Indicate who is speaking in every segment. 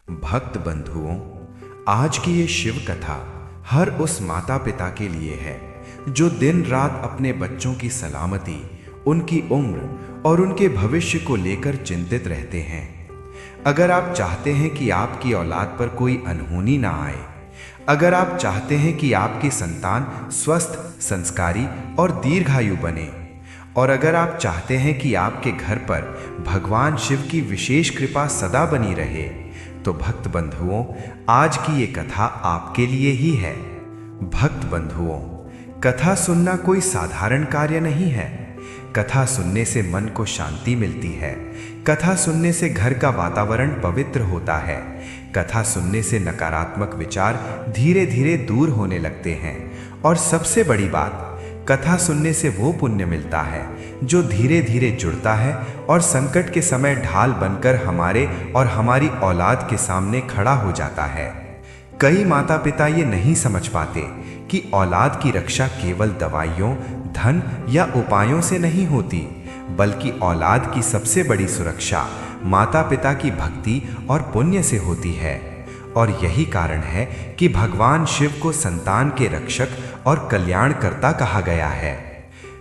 Speaker 1: भक्त बंधुओं, आज की ये शिव कथा हर उस माता पिता के लिए है जो दिन रात अपने बच्चों की सलामती, उनकी उम्र और उनके भविष्य को लेकर चिंतित रहते हैं। अगर आप चाहते हैं कि आपकी औलाद पर कोई अनहोनी ना आए, अगर आप चाहते हैं कि आपकी संतान स्वस्थ, संस्कारी और दीर्घायु बने, और अगर आप चाहते हैं कि आपके घर पर भगवान शिव की विशेष कृपा सदा बनी रहे, तो भक्त बंधुओं, आज की ये कथा आपके लिए ही है। भक्त बंधुओं, कथा सुनना कोई साधारण कार्य नहीं है। कथा सुनने से मन को शांति मिलती है। कथा सुनने से घर का वातावरण पवित्र होता है। कथा सुनने से नकारात्मक विचार धीरे धीरे दूर होने लगते हैं। और सबसे बड़ी बात, कथा सुनने से वो पुण्य मिलता है जो धीरे धीरे जुड़ता है और संकट के समय ढाल बनकर हमारे और हमारी औलाद के सामने खड़ा हो जाता है। कई माता पिता ये नहीं समझ पाते कि औलाद की रक्षा केवल दवाइयों, धन या उपायों से नहीं होती, बल्कि औलाद की सबसे बड़ी सुरक्षा माता पिता की भक्ति और पुण्य से होती है। और यही कारण है कि भगवान शिव को संतान के रक्षक और कल्याणकर्ता कहा गया है।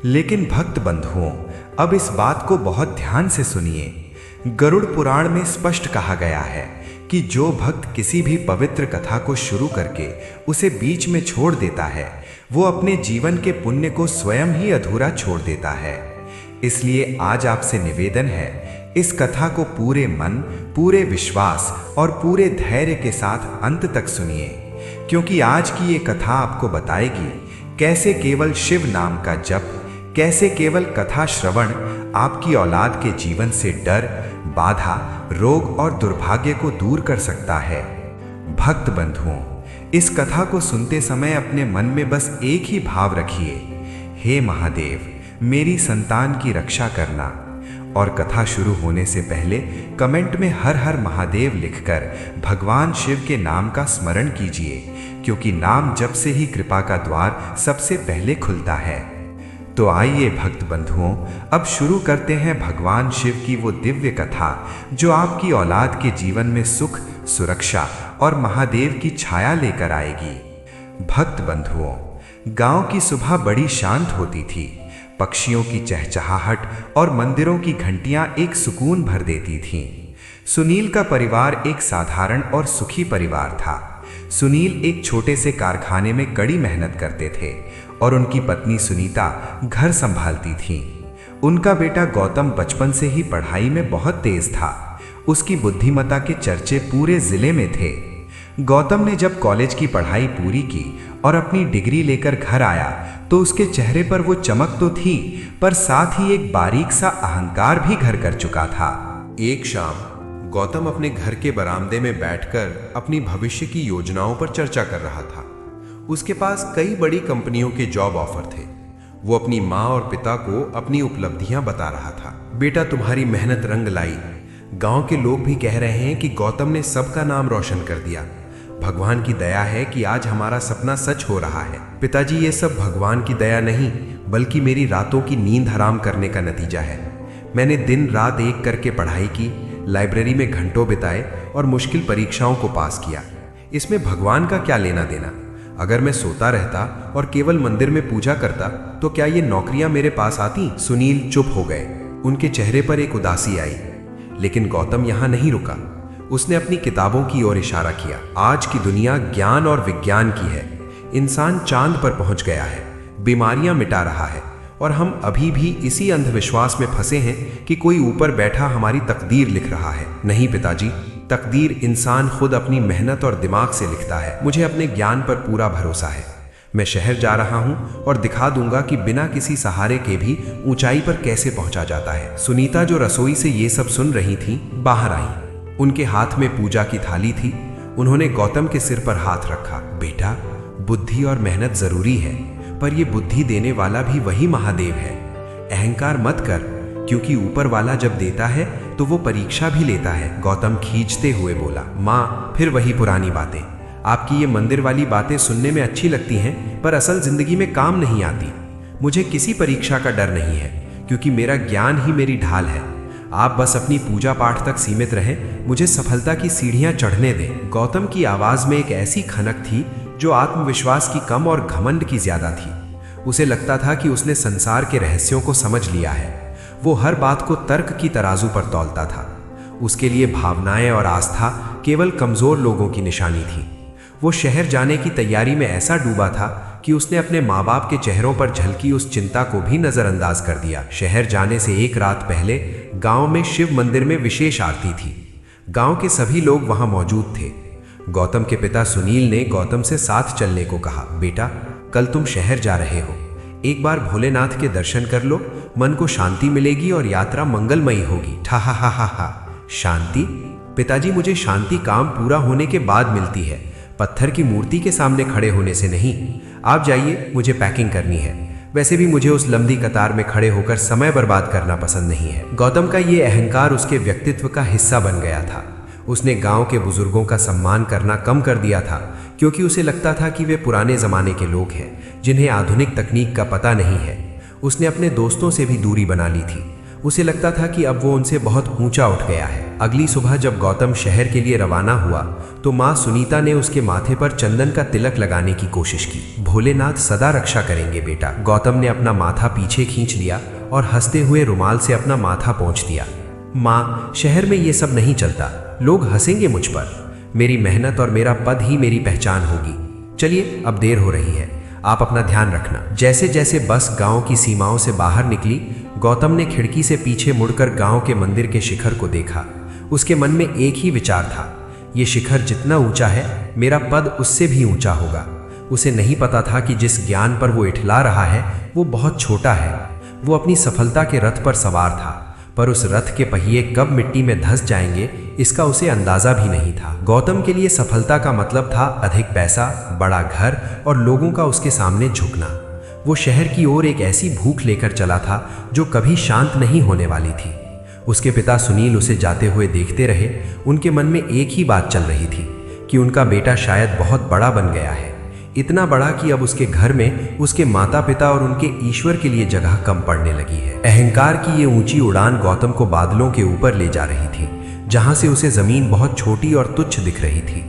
Speaker 1: लेकिन भक्त बंधुओं, अब इस बात को बहुत ध्यान से सुनिए। गरुड़ पुराण में स्पष्ट कहा गया है कि जो भक्त किसी भी पवित्र कथा को शुरू करके उसे बीच में छोड़ देता है, वो अपने जीवन के पुण्य को स्वयं ही अधूरा छोड़ देता है। इसलिए आज आपसे निवेदन है, इस कथा को पूरे मन, पूरे विश्वास और पूरे धैर्य के साथ अंत तक सुनिए, क्योंकि आज की ये कथा आपको बताएगी कैसे केवल शिव नाम का जप, कैसे केवल कथा श्रवण आपकी औलाद के जीवन से डर, बाधा, रोग और दुर्भाग्य को दूर कर सकता है। भक्त बंधुओं, इस कथा को सुनते समय अपने मन में बस एक ही भाव रखिए, हे महादेव, मेरी संतान की रक्षा करना। और कथा शुरू होने से पहले कमेंट में हर हर महादेव लिखकर भगवान शिव के नाम का स्मरण कीजिए, क्योंकि नाम जप से ही कृपा का द्वार सबसे पहले खुलता है। तो आइए भक्त बंधुओं, अब शुरू करते हैं भगवान शिव की वो दिव्य कथा जो आपकी औलाद के जीवन में सुख, सुरक्षा और महादेव की छाया लेकर आएगी। भक्त बंधुओं, गांव की सुबह बड़ी शांत होती थी। पक्षियों की चहचहाहट और मंदिरों की घंटियां एक सुकून भर देती थीं। सुनील का परिवार एक साधारण और सुखी परिवार था। सुनील एक छोटे से कारखाने में कड़ी मेहनत करते थे और उनकी पत्नी सुनीता घर संभालती थीं। उनका बेटा गौतम बचपन से ही पढ़ाई में बहुत तेज था। उसकी बुद्धिमत्ता के चर्चे पूरे जिले में थे। गौतम ने जब कॉलेज की पढ़ाई पूरी की और अपनी डिग्री लेकर घर आया, तो उसके चेहरे पर वो चमक तो थी, पर साथ ही एक बारीक सा अहंकार भी घर कर चुका था।
Speaker 2: एक शाम गौतम अपने घर के बरामदे में बैठकर अपनी भविष्य की योजनाओं पर चर्चा कर रहा था। उसके पास कई बड़ी कंपनियों के जॉब ऑफर थे। वो अपनी माँ और पिता को अपनी उपलब्धियां बता रहा था। बेटा, तुम्हारी मेहनत रंग लाई। गांव के लोग भी कह रहे हैं कि गौतम ने सबका नाम रोशन कर दिया। भगवान की दया है कि आज हमारा सपना सच हो रहा है। पिताजी, ये सब भगवान की दया नहीं, बल्कि मेरी रातों की नींद हराम करने का नतीजा है। मैंने दिन रात एक करके पढ़ाई की, लाइब्रेरी में घंटों बिताए और मुश्किल परीक्षाओं को पास किया। इसमें भगवान का क्या लेना देना? अगर मैं सोता रहता और केवल मंदिर में पूजा करता, तो क्या ये नौकरियां मेरे पास आती? सुनील चुप हो गए। उनके चेहरे पर एक उदासी आई। लेकिन गौतम यहां नहीं रुका। उसने अपनी किताबों की ओर इशारा किया। आज की दुनिया ज्ञान और विज्ञान की है। इंसान चांद पर पहुंच गया है, बीमारियां मिटा रहा है, और हम अभी भी इसी अंधविश्वास में फंसे हैं कि कोई ऊपर बैठा हमारी तकदीर लिख रहा है। नहीं पिताजी, तकदीर इंसान खुद अपनी मेहनत और दिमाग से लिखता है। मुझे अपने ज्ञान पर पूरा भरोसा है। मैं शहर जा रहा हूं और दिखा दूंगा कि बिना किसी सहारे के भी ऊंचाई पर कैसे पहुंचा जाता है। सुनीता, जो रसोई से ये सब सुन रही थी, बाहर आई। उनके हाथ में पूजा की थाली थी। उन्होंने गौतम के सिर पर हाथ रखा। बेटा, बुद्धि और मेहनत जरूरी है, पर यह बुद्धि देने वाला भी वही महादेव है। अहंकार मत कर, क्योंकि ऊपर वाला जब देता है तो वो परीक्षा भी लेता है। गौतम खींचते हुए बोला। माँ, फिर वही पुरानी बातें। आपकी ये मंदिर वाली बातें सुनने में अच्छी लगती हैं, पर असल जिंदगी में काम नहीं आती। मुझे किसी परीक्षा का डर नहीं है, क्योंकि मेरा ज्ञान ही मेरी ढाल है। आप बस अपनी पूजा पाठ तक सीमित रहें, मुझे सफलता की सीढ़ियां चढ़ने दें। गौतम की आवाज में एक ऐसी खनक थी जो आत्मविश्वास की कम और घमंड की ज्यादा थी। उसे लगता था कि उसने संसार के रहस्यों को समझ लिया है। वो हर बात को तर्क की तराजू पर तौलता था। उसके लिए भावनाएं और आस्था केवल कमजोर लोगों की निशानी थी। वो शहर जाने की तैयारी में ऐसा डूबा था कि उसने अपने माँ बाप के चेहरों पर झलकी उस चिंता को भी नजरअंदाज कर दिया। शहर जाने से एक रात पहले गांव में शिव मंदिर में विशेष आरती थी। गांव के सभी लोग वहां मौजूद थे। गौतम के पिता सुनील ने गौतम से साथ चलने को कहा। बेटा, कल तुम शहर जा रहे हो, एक बार भोलेनाथ के दर्शन कर लो, मन को शांति मिलेगी और यात्रा मंगलमयी होगी। ठा हा हा हा हा। शांति? पिताजी, मुझे शांति काम पूरा होने के बाद मिलती है, पत्थर की मूर्ति के सामने खड़े होने से नहीं। आप जाइए, मुझे पैकिंग करनी है। वैसे भी मुझे उस लंबी कतार में खड़े होकर समय बर्बाद करना पसंद नहीं है। गौतम का ये अहंकार उसके व्यक्तित्व का हिस्सा बन गया था। उसने गांव के बुजुर्गों का सम्मान करना कम कर दिया था, क्योंकि उसे लगता था कि वे पुराने जमाने के लोग हैं जिन्हें आधुनिक तकनीक का पता नहीं है। उसने अपने दोस्तों से भी दूरी बना ली थी। उसे लगता था कि अब वो उनसे बहुत ऊंचा उठ गया है। अगली सुबह जब गौतम शहर के लिए रवाना हुआ तो माँ सुनीता ने उसके माथे पर चंदन का तिलक लगाने की कोशिश की। भोलेनाथ सदा रक्षा करेंगे बेटा। गौतम ने अपना माथा पीछे खींच लिया और हंसते हुए रुमाल से अपना माथा पोंछ दिया। माँ, शहर में ये सब नहीं चलता, लोग हंसेंगे मुझ पर। मेरी मेहनत और मेरा पद ही मेरी पहचान होगी। चलिए, अब देर हो रही है, आप अपना ध्यान रखना। जैसे जैसे बस गांव की सीमाओं से बाहर निकली, गौतम ने खिड़की से पीछे मुड़कर गांव के मंदिर के शिखर को देखा। उसके मन में एक ही विचार था, ये शिखर जितना ऊंचा है, मेरा पद उससे भी ऊंचा होगा। उसे नहीं पता था कि जिस ज्ञान पर वो इठला रहा है वो बहुत छोटा है। वो अपनी सफलता के रथ पर सवार था, पर उस रथ के पहिए कब मिट्टी में धंस जाएंगे इसका उसे अंदाजा भी नहीं था। गौतम के लिए सफलता का मतलब था अधिक पैसा, बड़ा घर और लोगों का उसके सामने झुकना। वो शहर की ओर एक ऐसी भूख लेकर चला था जो कभी शांत नहीं होने वाली थी। उसके पिता सुनील उसे जाते हुए देखते रहे। उनके मन में एक ही बात चल रही थी कि उनका बेटा शायद बहुत बड़ा बन गया है, इतना बड़ा कि अब उसके घर में उसके माता पिता और उनके ईश्वर के लिए जगह कम पड़ने लगी है। अहंकार की ये ऊंची उड़ान गौतम को बादलों के ऊपर ले जा रही थी, जहां से उसे जमीन बहुत छोटी और तुच्छ दिख रही थी।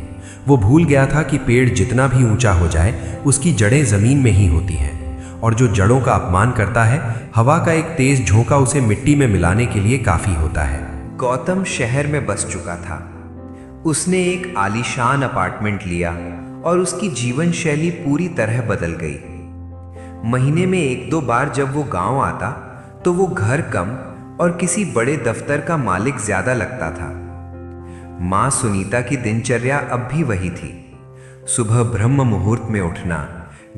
Speaker 2: वो भूल गया था कि पेड़ जितना भी ऊंचा हो जाए उसकी जड़ें जमीन में ही होती हैं, और जो जड़ों का अपमान करता है, हवा का एक तेज झोंका उसे मिट्टी में मिलाने के लिए काफी होता है।
Speaker 1: गौतम शहर में बस चुका था। उसने एक आलीशान अपार्टमेंट लिया और उसकी जीवन शैली पूरी तरह बदल गई। महीने में एक दो बार जब वो गांव आता तो वो घर कम और किसी बड़े दफ्तर का मालिक ज्यादा लगता था। माँ सुनीता की दिनचर्या अब भी वही थी। सुबह ब्रह्म मुहूर्त में उठना,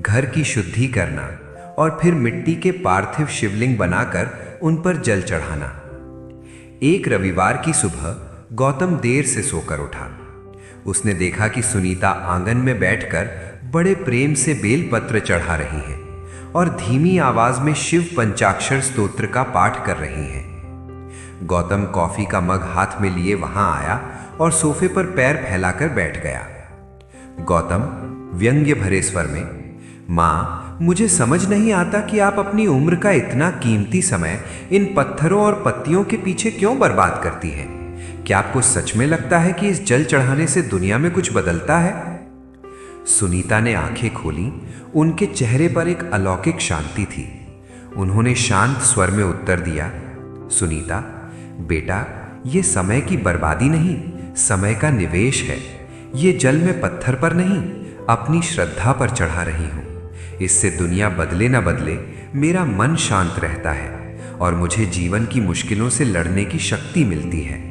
Speaker 1: घर की शुद्धि करना और फिर मिट्टी के पार्थिव शिवलिंग बनाकर उन पर जल चढ़ाना। एक रविवार की सुबह गौतम देर से सोकर उठा। उसने देखा कि सुनीता आंगन में बैठकर बड़े प्रेम से बेलपत्र चढ़ा रही है और धीमी आवाज में शिव पंचाक्षर स्तोत्र का पाठ कर रही है। गौतम कॉफी का मग हाथ में लिए वहां आया और सोफे पर पैर फैलाकर बैठ गया। गौतम व्यंग्य भरे स्वर में, माँ, मुझे समझ नहीं आता कि आप अपनी उम्र का इतना कीमती समय इन पत्थरों और पत्तियों के पीछे क्यों बर्बाद करती हैं? क्या आपको सच में लगता है कि इस जल चढ़ाने से दुनिया में कुछ बदलता है? सुनीता ने आंखें खोली। उनके चेहरे पर एक अलौकिक शांति थी। उन्होंने शांत स्वर में उत्तर दिया, सुनीता बेटा, ये समय की बर्बादी नहीं, समय का निवेश है। ये जल में पत्थर पर नहीं, अपनी श्रद्धा पर चढ़ा रही हूं। इससे दुनिया बदले ना बदले, मेरा मन शांत रहता है और मुझे जीवन की मुश्किलों से लड़ने की शक्ति मिलती है।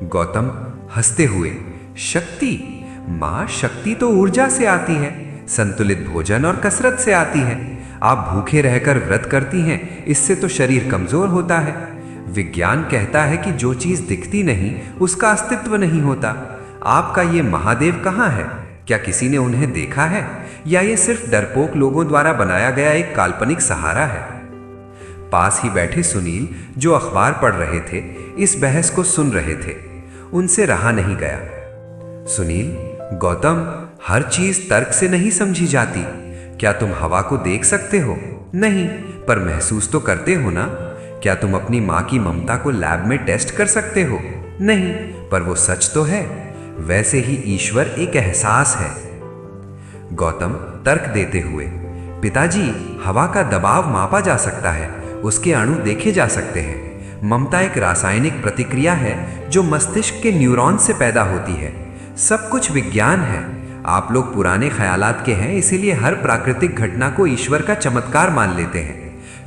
Speaker 1: गौतम हंसते हुए, शक्ति? मां, शक्ति तो ऊर्जा से आती है, संतुलित भोजन और कसरत से आती है। आप भूखे रहकर व्रत करती हैं, इससे तो शरीर कमजोर होता है। विज्ञान कहता है कि जो चीज दिखती नहीं उसका अस्तित्व नहीं होता। आपका ये महादेव कहाँ है? क्या किसी ने उन्हें देखा है, या ये सिर्फ डरपोक लोगों द्वारा बनाया गया एक काल्पनिक सहारा है? पास ही बैठे सुनील, जो अखबार पढ़ रहे थे, इस बहस को सुन रहे थे। उनसे रहा नहीं गया। सुनील, गौतम, हर चीज तर्क से नहीं समझी जाती। क्या तुम हवा को देख सकते हो? नहीं, पर महसूस तो करते हो ना?
Speaker 3: क्या तुम अपनी माँ की ममता को लैब में टेस्ट कर सकते हो? नहीं, पर वो सच तो है। वैसे ही ईश्वर एक एहसास है। गौतम तर्क देते हुए, पिताजी, हवा का दबाव मापा जा सकता है, उसके अणु देखे जा सकते हैं। ममता एक रासायनिक प्रतिक्रिया है जो मस्तिष्क के न्यूरॉन से पैदा होती है। सब कुछ विज्ञान है। आप लोग पुराने ख्यालात के हैं, इसीलिए हर प्राकृतिक घटना को ईश्वर का चमत्कार मान लेते हैं।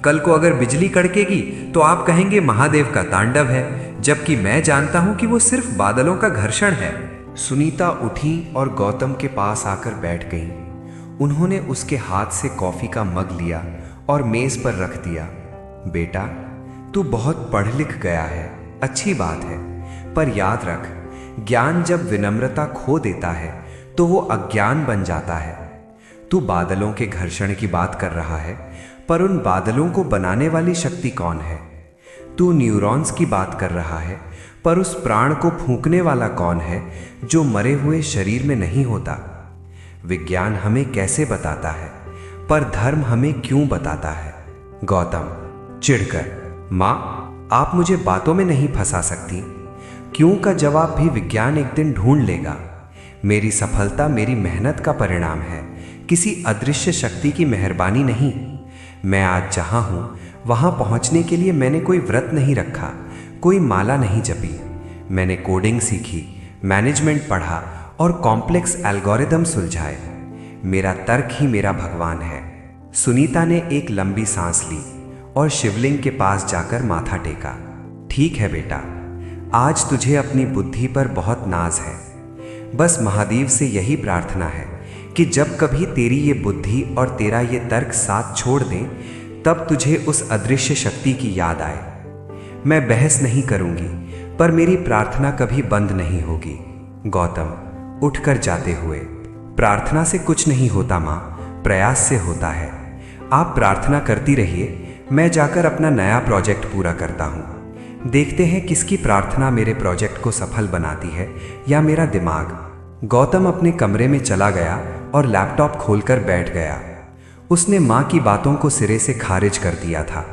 Speaker 3: कल को अगर बिजली कड़केगी तो आप कहेंगे महादेव का तांडव है, जबकि मैं जानता हूं कि वो सिर्फ बादलों का घर्षण है।
Speaker 1: सुनीता उठी और गौतम के पास आकर बैठ गईं। उन्होंने उसके हाथ से कॉफी का मग लिया और मेज पर रख दिया। बेटा, तू बहुत पढ़ लिख गया है, अच्छी बात है, पर याद रख, ज्ञान जब विनम्रता खो देता है तो वो अज्ञान बन जाता है। तू बादलों के घर्षण की बात कर रहा है, पर उन बादलों को बनाने वाली शक्ति कौन है? तू न्यूरॉन्स की बात कर रहा है, पर उस प्राण को फूंकने वाला कौन है जो मरे हुए शरीर में नहीं होता? विज्ञान हमें कैसे बताता है, पर धर्म हमें क्यों बताता है? गौतम चिढ़कर, माँ, आप मुझे बातों में नहीं फंसा सकती। क्यों का जवाब भी विज्ञान एक दिन ढूंढ लेगा। मेरी सफलता मेरी मेहनत का परिणाम है, किसी अदृश्य शक्ति की मेहरबानी नहीं। मैं आज जहां हूं वहां पहुंचने के लिए मैंने कोई व्रत नहीं रखा, कोई माला नहीं जपी। मैंने कोडिंग सीखी, मैनेजमेंट पढ़ा और कॉम्प्लेक्स एल्गोरिदम सुलझाए। मेरा तर्क ही मेरा भगवान है। सुनीता ने एक लंबी सांस ली और शिवलिंग के पास जाकर माथा टेका। ठीक है बेटा, आज तुझे अपनी बुद्धि पर बहुत नाज है। बस महादेव से यही प्रार्थना है कि जब कभी तेरी ये बुद्धि और तेरा ये तर्क साथ छोड़ दें, तब तुझे उस अदृश्य शक्ति की याद आए। मैं बहस नहीं करूंगी, पर मेरी प्रार्थना कभी बंद नहीं होगी। गौतम उठकर जाते हुए, प्रार्थना से कुछ नहीं होता माँ, प्रयास से होता है। आप प्रार्थना करती रहिए, मैं जाकर अपना नया प्रोजेक्ट पूरा करता हूँ। देखते हैं किसकी प्रार्थना मेरे प्रोजेक्ट को सफल बनाती है या मेरा दिमाग। गौतम अपने कमरे में चला गया और लैपटॉप खोलकर बैठ गया। उसने माँ की बातों को सिरे से खारिज कर दिया था।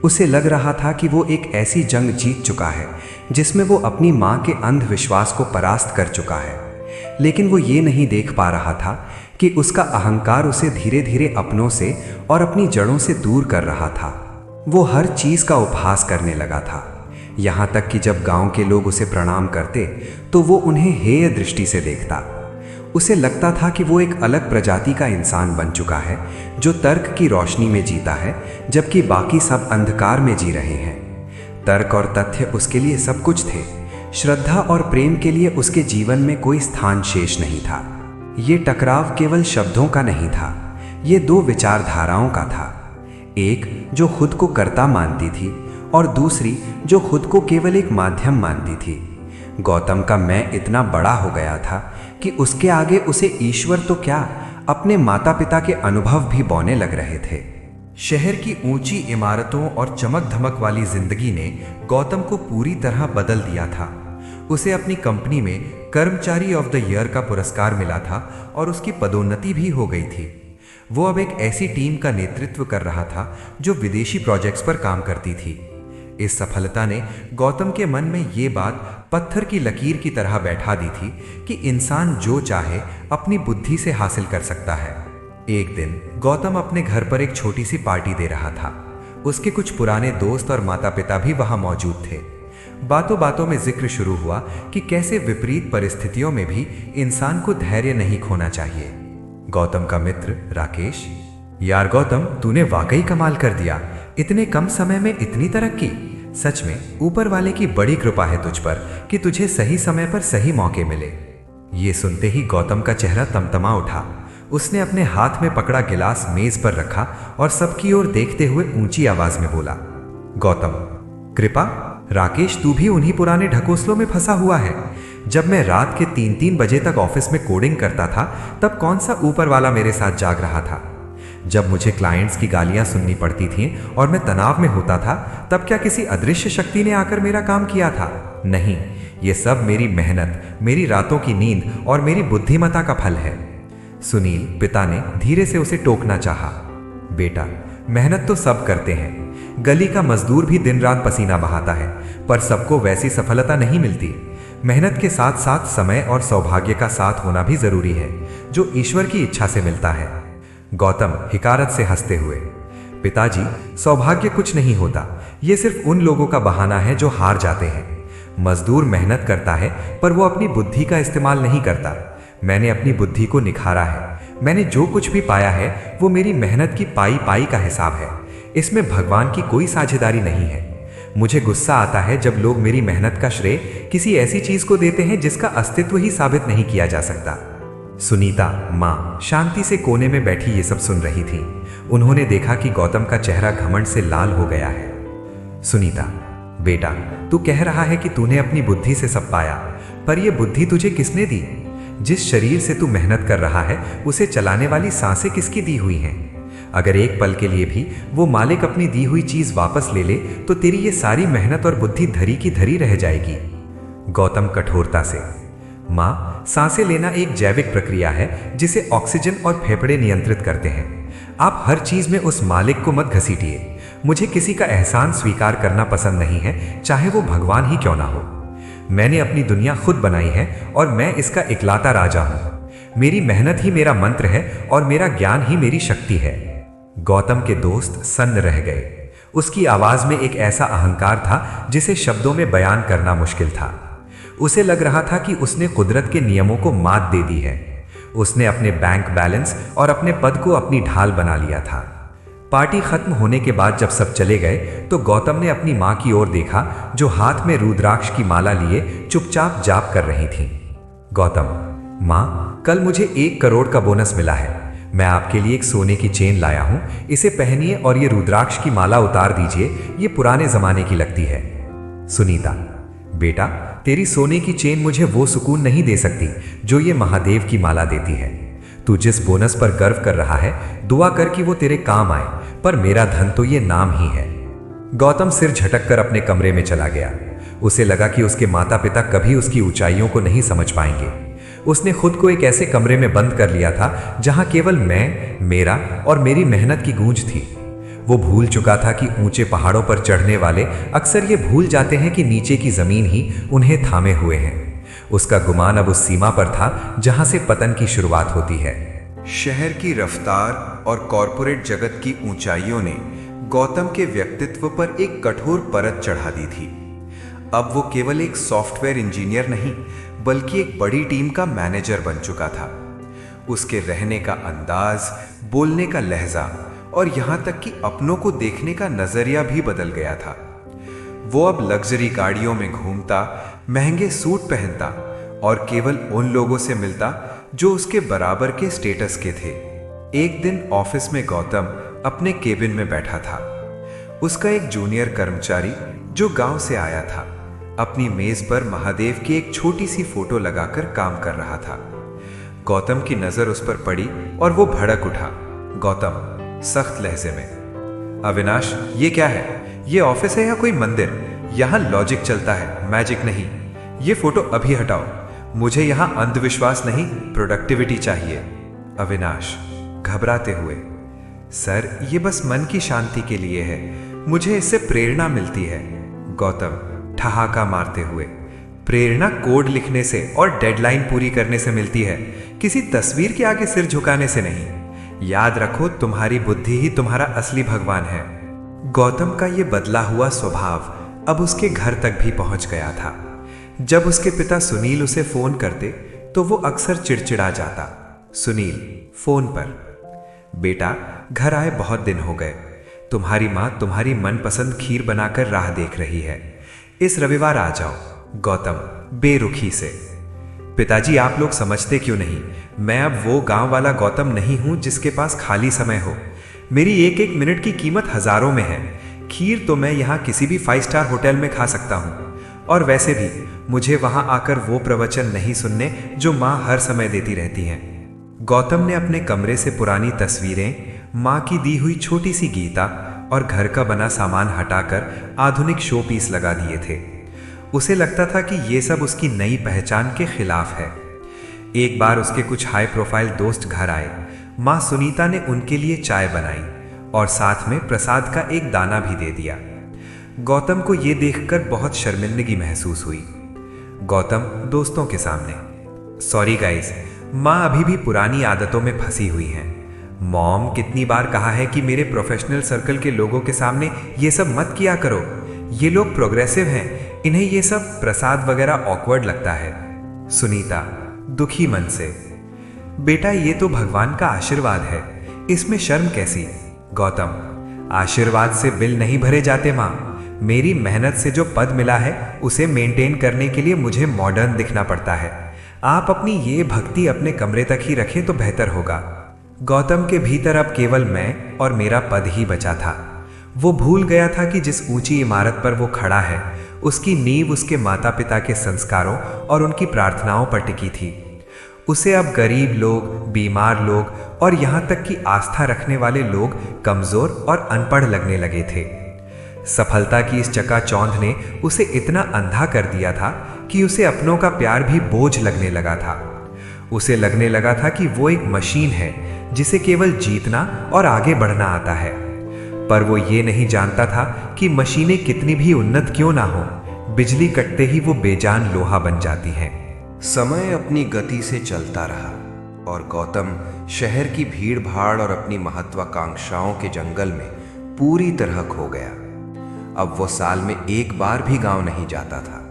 Speaker 1: उसे लग रहा था कि वो एक ऐसी जंग जीत चुका है जिसमें वो अपनी माँ के अंधविश्वास को परास्त कर चुका है। लेकिन वो ये नहीं देख पा रहा था कि उसका अहंकार उसे धीरे धीरे अपनों से और अपनी जड़ों से दूर कर रहा था। वो हर चीज का उपहास करने लगा था, यहाँ तक कि जब गांव के लोग उसे प्रणाम करते तो वो उन्हें हेय दृष्टि से देखता। उसे लगता था कि वो एक अलग प्रजाति का इंसान बन चुका है जो तर्क की रोशनी में जीता है, जबकि बाकी सब अंधकार में जी रहे हैं। तर्क और तथ्य उसके लिए सब कुछ थे। श्रद्धा और प्रेम के लिए उसके जीवन में कोई स्थान शेष नहीं था। ये टकराव केवल शब्दों का नहीं था, ये दो विचारधाराओं का था। एक जो खुद को कर्ता मानती थी और दूसरी जो खुद को केवल एक माध्यम मानती थी। गौतम का मैं इतना बड़ा हो गया था कि उसके आगे उसे ईश्वर तो क्या, अपने माता पिता के अनुभव भी बौने लग रहे थे।
Speaker 2: शहर की ऊंची इमारतों और चमक धमक वाली जिंदगी ने गौतम को पूरी तरह बदल दिया था। उसे अपनी कंपनी में कर्मचारी ऑफ द ईयर का पुरस्कार मिला था और उसकी पदोन्नति भी हो गई थी। वो अब एक ऐसी टीम का नेतृत्व कर रहा था जो विदेशी प्रोजेक्ट्स पर काम करती थी। इस सफलता ने गौतम के मन में ये बात पत्थर की लकीर की तरह बैठा दी थी कि इंसान जो चाहे अपनी बुद्धि से हासिल कर सकता है। एक दिन गौतम अपने घर पर एक छोटी सी पार्टी दे रहा था। उसके कुछ पुराने दोस्त और माता पिता भी वहां मौजूद थे। बातों बातों में जिक्र शुरू हुआ कि कैसे विपरीत परिस्थितियों में भी इंसान को धैर्य नहीं खोना चाहिए। गौतम का मित्र राकेश, यार गौतम, तूने वाकई कमाल कर दिया, इतने कम समय में इतनी तरक्की। सच में ऊपर वाले की बड़ी कृपा है तुझ पर कि तुझे सही समय पर सही मौके मिले। ये सुनते ही गौतम का चेहरा तमतमा उठा। उसने अपने हाथ में पकड़ा गिलास मेज पर रखा और सबकी ओर देखते हुए ऊंची आवाज में बोला, गौतम, कृपा? राकेश, तू भी उन्हीं पुराने ढकोसलों में फंसा हुआ है। जब मैं रात के 3-3 बजे तक ऑफिस में कोडिंग करता था, तब कौन सा ऊपर वाला मेरे साथ जाग रहा था? जब मुझे क्लाइंट्स की गालियां सुननी पड़ती थीं और मैं तनाव में होता था, तब क्या किसी अदृश्य शक्ति ने आकर मेरा काम किया था? नहीं, ये सब मेरी मेहनत, मेरी रातों की नींद और मेरी बुद्धिमत्ता का फल है। सुनील, पिता ने धीरे से उसे टोकना चाहा। बेटा, मेहनत तो सब करते हैं,
Speaker 3: गली का मजदूर भी दिन रात पसीना बहाता है, पर सबको वैसी सफलता नहीं मिलती। मेहनत के साथ साथ समय और सौभाग्य का साथ होना भी जरूरी है, जो ईश्वर की इच्छा से मिलता है। गौतम हिकारत से हंसते हुए, पिताजी, सौभाग्य कुछ नहीं होता, ये सिर्फ उन लोगों का बहाना है जो हार जाते हैं। मजदूर मेहनत करता है, पर वो अपनी बुद्धि का इस्तेमाल नहीं करता। मैंने अपनी बुद्धि को निखारा है। मैंने जो कुछ भी पाया है वो मेरी मेहनत की पाई का हिसाब है। इसमें भगवान की कोई साझेदारी नहीं है। मुझे गुस्सा आता है जब लोग मेरी मेहनत का श्रेय किसी ऐसी चीज को देते हैं जिसका अस्तित्व ही साबित नहीं किया जा सकता। सुनीता माँ शांति से कोने में बैठी ये सब सुन रही थी। उन्होंने देखा कि गौतम का चेहरा घमंड से लाल हो गया है। सुनीता, बेटा, तू कह रहा है कि तूने अपनी बुद्धि से सब पाया, पर यह बुद्धि तुझे किसने दी? जिस शरीर से तू मेहनत कर रहा है उसे चलाने वाली सांसें किसकी दी हुई हैं? अगर एक पल के लिए भी वो मालिक अपनी दी हुई चीज वापस ले ले तो तेरी ये सारी मेहनत और बुद्धि धरी की धरी रह जाएगी। गौतम कठोरता से, माँ, सांसें लेना एक जैविक प्रक्रिया है जिसे ऑक्सीजन और फेफड़े नियंत्रित करते हैं। आप हर चीज में उस मालिक को मत घसीटिए। मुझे किसी का एहसान स्वीकार करना पसंद नहीं है, चाहे वो भगवान ही क्यों ना हो। मैंने अपनी दुनिया खुद बनाई है और मैं इसका इकलौता राजा हूं। मेरी मेहनत ही मेरा मंत्र है और मेरा ज्ञान ही मेरी शक्ति है। गौतम के दोस्त सन्न रह गए। उसकी आवाज में एक ऐसा अहंकार था जिसे शब्दों में बयान करना मुश्किल था। उसे लग रहा था कि उसने कुदरत के नियमों को मात दे दी है। उसने अपने बैंक बैलेंस और अपने पद को अपनी ढाल बना लिया था। पार्टी खत्म होने के बाद जब सब चले गए तो गौतम ने अपनी मां की ओर देखा, जो हाथ में रुद्राक्ष की माला लिए चुपचाप जाप कर रही थी। गौतम, मां, कल मुझे 1 करोड़ का बोनस मिला है। मैं आपके लिए एक सोने की चेन लाया हूं, इसे पहनिए और ये रुद्राक्ष की माला उतार दीजिए, ये पुराने जमाने की लगती है। सुनीता, बेटा, तेरी सोने की चेन मुझे वो सुकून नहीं दे सकती जो ये महादेव की माला देती है। तू जिस बोनस पर गर्व कर रहा है, दुआ कर कि वो तेरे काम आए, पर मेरा धन तो ये नाम ही है। गौतम सिर झटक कर अपने कमरे में चला गया। उसे लगा कि उसके माता पिता कभी उसकी ऊंचाइयों को नहीं समझ पाएंगे। उसने खुद को एक ऐसे कमरे में बंद कर लिया था जहां केवल मैं, मेरा और मेरी मेहनत की गूंज थी। वो भूल चुका था कि ऊंचे पहाड़ों पर चढ़ने वाले अक्सर ये भूल जाते हैं कि नीचे की जमीन ही उन्हें थामे हुए हैं। उसका गुमान अब उस सीमा पर था जहां से पतन की शुरुआत होती है।
Speaker 1: शहर की रफ्तार और कॉरपोरेट जगत की ऊंचाइयों ने गौतम के व्यक्तित्व पर एक कठोर परत चढ़ा दी थी। अब वो केवल एक सॉफ्टवेयर इंजीनियर नहीं, बल्कि एक बड़ी टीम का मैनेजर बन चुका था। उसके रहने का अंदाज, बोलने का लहजा और यहां तक कि अपनों को देखने का नजरिया भी बदल गया था। वो अब लग्जरी गाड़ियों में घूमता, महंगे सूट पहनता और केवल उन लोगों से मिलता जो उसके बराबर के स्टेटस के थे। एक दिन ऑफिस में गौतम अपने केबिन में बैठा था। उसका एक जूनियर कर्मचारी जो गांव से आया था, अपनी मेज पर महादेव की एक छोटी सी फोटो लगाकर काम कर रहा था। गौतम की नजर उस पर पड़ी और वो भड़क उठा। गौतम सख्त लहजे में, अविनाश, ये क्या है? ये ऑफिस है या कोई मंदिर? यहां लॉजिक चलता है, मैजिक नहीं। ये फोटो अभी हटाओ। मुझे यहां अंधविश्वास नहीं, प्रोडक्टिविटी चाहिए। अविनाश घबराते हुए, सर, ये बस मन की शांति के लिए है, मुझे इससे प्रेरणा मिलती है। गौतम ठहाका मारते हुए, प्रेरणा कोड लिखने से और डेडलाइन पूरी करने से मिलती है, किसी तस्वीर के आगे सिर झुकाने से नहीं। याद रखो, तुम्हारी बुद्धि ही तुम्हारा असली भगवान है। गौतम का ये बदला हुआ स्वभाव अब उसके घर तक भी पहुंच गया था। जब उसके पिता सुनील उसे फोन करते तो वो अक्सर चिड़चिड़ा जाता। सुनील फोन पर, बेटा, घर आए बहुत दिन हो गए। तुम्हारी माँ तुम्हारी मनपसंद खीर बनाकर राह देख रही है, इस रविवार आ जाओ। गौतम बेरुखी से, पिताजी, आप लोग समझते क्यों नहीं? मैं अब वो गांव वाला गौतम नहीं हूं जिसके पास खाली समय हो। मेरी एक एक मिनट की कीमत हजारों में है। खीर तो मैं यहाँ किसी भी 5 स्टार होटल में खा सकता हूँ, और वैसे भी मुझे वहां आकर वो प्रवचन नहीं सुनने जो माँ हर समय देती रहती हैं। गौतम ने अपने कमरे से पुरानी तस्वीरें, माँ की दी हुई छोटी सी गीता और घर का बना सामान हटाकर आधुनिक शो पीस लगा दिए थे। उसे लगता था कि ये सब उसकी नई पहचान के खिलाफ है। एक बार उसके कुछ हाई प्रोफाइल दोस्त घर आए। माँ सुनीता ने उनके लिए चाय बनाई
Speaker 3: और साथ में प्रसाद का एक दाना भी दे दिया। गौतम को यह देखकर बहुत शर्मिंदगी महसूस हुई। गौतम दोस्तों के सामने, सॉरी गाइस, माँ अभी भी पुरानी आदतों में फंसी हुई हैं। मॉम कितनी बार कहा है कि मेरे प्रोफेशनल सर्कल के लोगों के सामने ये सब मत किया करो। ये लोग प्रोग्रेसिव हैं, इन्हें ये सब प्रसाद वगैरह ऑकवर्ड लगता है। सुनीता दुखी मन से, बेटा ये तो भगवान का आशीर्वाद है, इसमें शर्म कैसी। गौतम, आशीर्वाद से बिल नहीं भरे जाते माँ। मेरी मेहनत से जो पद मिला है उसे मेंटेन करने के लिए मुझे मॉडर्न दिखना पड़ता है। आप अपनी ये भक्ति अपने कमरे तक ही रखें तो बेहतर होगा। गौतम के भीतर अब केवल मैं और मेरा पद ही बचा था। वो भूल गया था कि जिस ऊंची इमारत पर वो खड़ा है उसकी नींव उसके माता पिता के संस्कारों और उनकी प्रार्थनाओं पर टिकी थी। उसे अब गरीब लोग, बीमार लोग और यहाँ तक कि आस्था रखने वाले लोग कमजोर और अनपढ़ लगने लगे थे। सफलता की इस चकाचौंध ने उसे इतना अंधा कर दिया था कि उसे अपनों का प्यार भी बोझ लगने लगा था। उसे लगने लगा था कि वो एक मशीन है जिसे केवल जीतना और आगे बढ़ना आता है। पर वो ये नहीं जानता था कि मशीनें कितनी भी उन्नत क्यों ना हो, बिजली कटते ही वो बेजान लोहा बन जाती हैं।
Speaker 2: समय अपनी गति से चलता रहा और गौतम शहर की भीड़ भाड़ और अपनी महत्वाकांक्षाओं के जंगल में पूरी तरह खो गया। अब वो साल में एक बार भी गांव नहीं जाता था।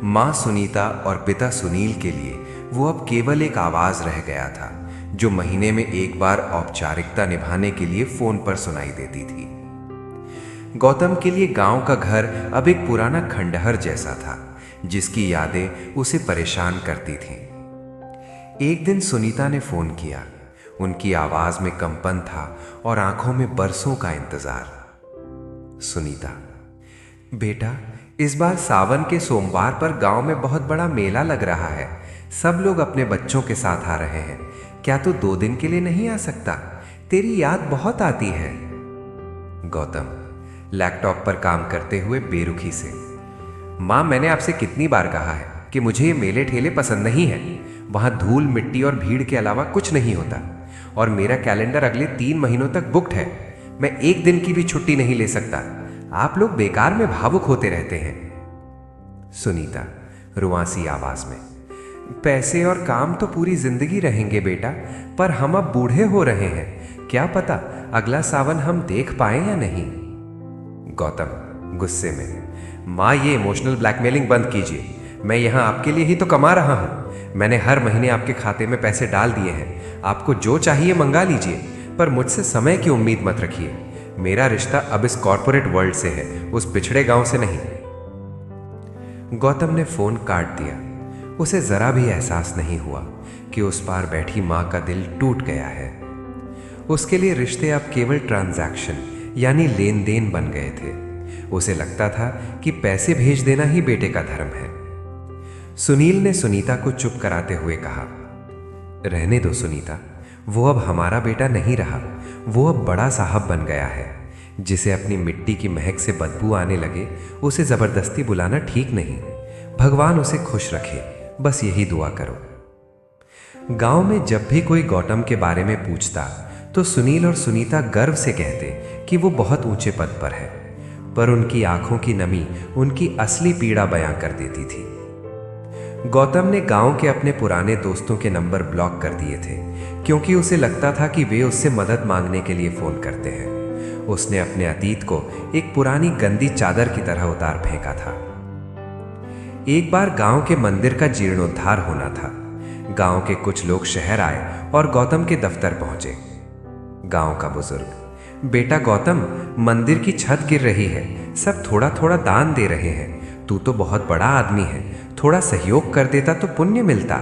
Speaker 2: मां सुनीता और पिता सुनील के लिए वो अब केवल एक आवाज रह गया था जो महीने में एक बार औपचारिकता निभाने के लिए फोन पर सुनाई देती थी। गौतम के लिए गांव का घर अब एक पुराना खंडहर जैसा था जिसकी यादें उसे परेशान करती थीं। एक दिन सुनीता ने फोन किया। उनकी आवाज में कंपन था और आंखों में बरसों का इंतजार। सुनीता, बेटा इस बार सावन के सोमवार पर गांव में बहुत बड़ा मेला लग रहा है। सब लोग अपने बच्चों के साथ आ रहे हैं। क्या तू 2 दिन के लिए नहीं आ सकता? तेरी याद बहुत आती है। गौतम लैपटॉप पर काम करते हुए बेरुखी से, मां मैंने आपसे कितनी बार कहा है कि मुझे ये मेले ठेले पसंद नहीं है। वहां धूल मिट्टी और भीड़ के अलावा कुछ नहीं होता और मेरा कैलेंडर अगले 3 महीनों तक बुक्ड है। मैं एक दिन की भी छुट्टी नहीं ले सकता। आप लोग बेकार में भावुक होते रहते हैं। सुनीता रुआसी आवाज में, पैसे और काम तो पूरी जिंदगी रहेंगे बेटा, पर हम अब बूढ़े हो रहे हैं। क्या पता अगला सावन हम देख पाए या नहीं। गौतम गुस्से में, माँ ये इमोशनल ब्लैकमेलिंग बंद कीजिए। मैं यहाँ आपके लिए ही तो कमा रहा हूँ। मैंने हर महीने आपके खाते में पैसे डाल दिए हैं। आपको जो चाहिए मंगा लीजिए, पर मुझसे समय की उम्मीद मत रखिए। मेरा रिश्ता अब इस कॉर्पोरेट वर्ल्ड से है, उस पिछड़े गांव से नहीं। गौतम ने फोन काट दिया। उसे जरा भी एहसास नहीं हुआ कि उस पार बैठी मां का दिल टूट गया है। उसके लिए रिश्ते अब केवल ट्रांजैक्शन यानी लेन देन बन गए थे। उसे लगता था कि पैसे भेज देना ही बेटे का धर्म है। सुनील ने सुनीता को चुप कराते हुए कहा, रहने दो सुनीता, वो अब हमारा बेटा नहीं रहा। वो अब बड़ा साहब बन गया है। जिसे अपनी मिट्टी की महक से बदबू आने लगे उसे जबरदस्ती बुलाना ठीक नहीं। भगवान उसे खुश रखे, बस यही दुआ करो। गांव में जब भी कोई गौतम के बारे में पूछता तो सुनील और सुनीता गर्व से कहते कि वो बहुत ऊंचे पद पर है, पर उनकी आंखों की नमी उनकी असली पीड़ा बयां कर देती थी। गौतम ने गांव के अपने पुराने दोस्तों के नंबर ब्लॉक कर दिए थे क्योंकि उसे लगता था कि वे उससे मदद मांगने के लिए फोन करते हैं। उसने अपने अतीत को एक पुरानी गंदी चादर की तरह उतार फेंका था। एक बार गांव के मंदिर का जीर्णोद्धार होना था। गांव के कुछ लोग शहर आए और गौतम के दफ्तर पहुंचे। गांव का बुजुर्ग, बेटा गौतम, मंदिर की छत गिर रही है, सब थोड़ा थोड़ा दान दे रहे हैं। तू तो बहुत बड़ा आदमी है, थोड़ा सहयोग कर देता तो पुण्य मिलता।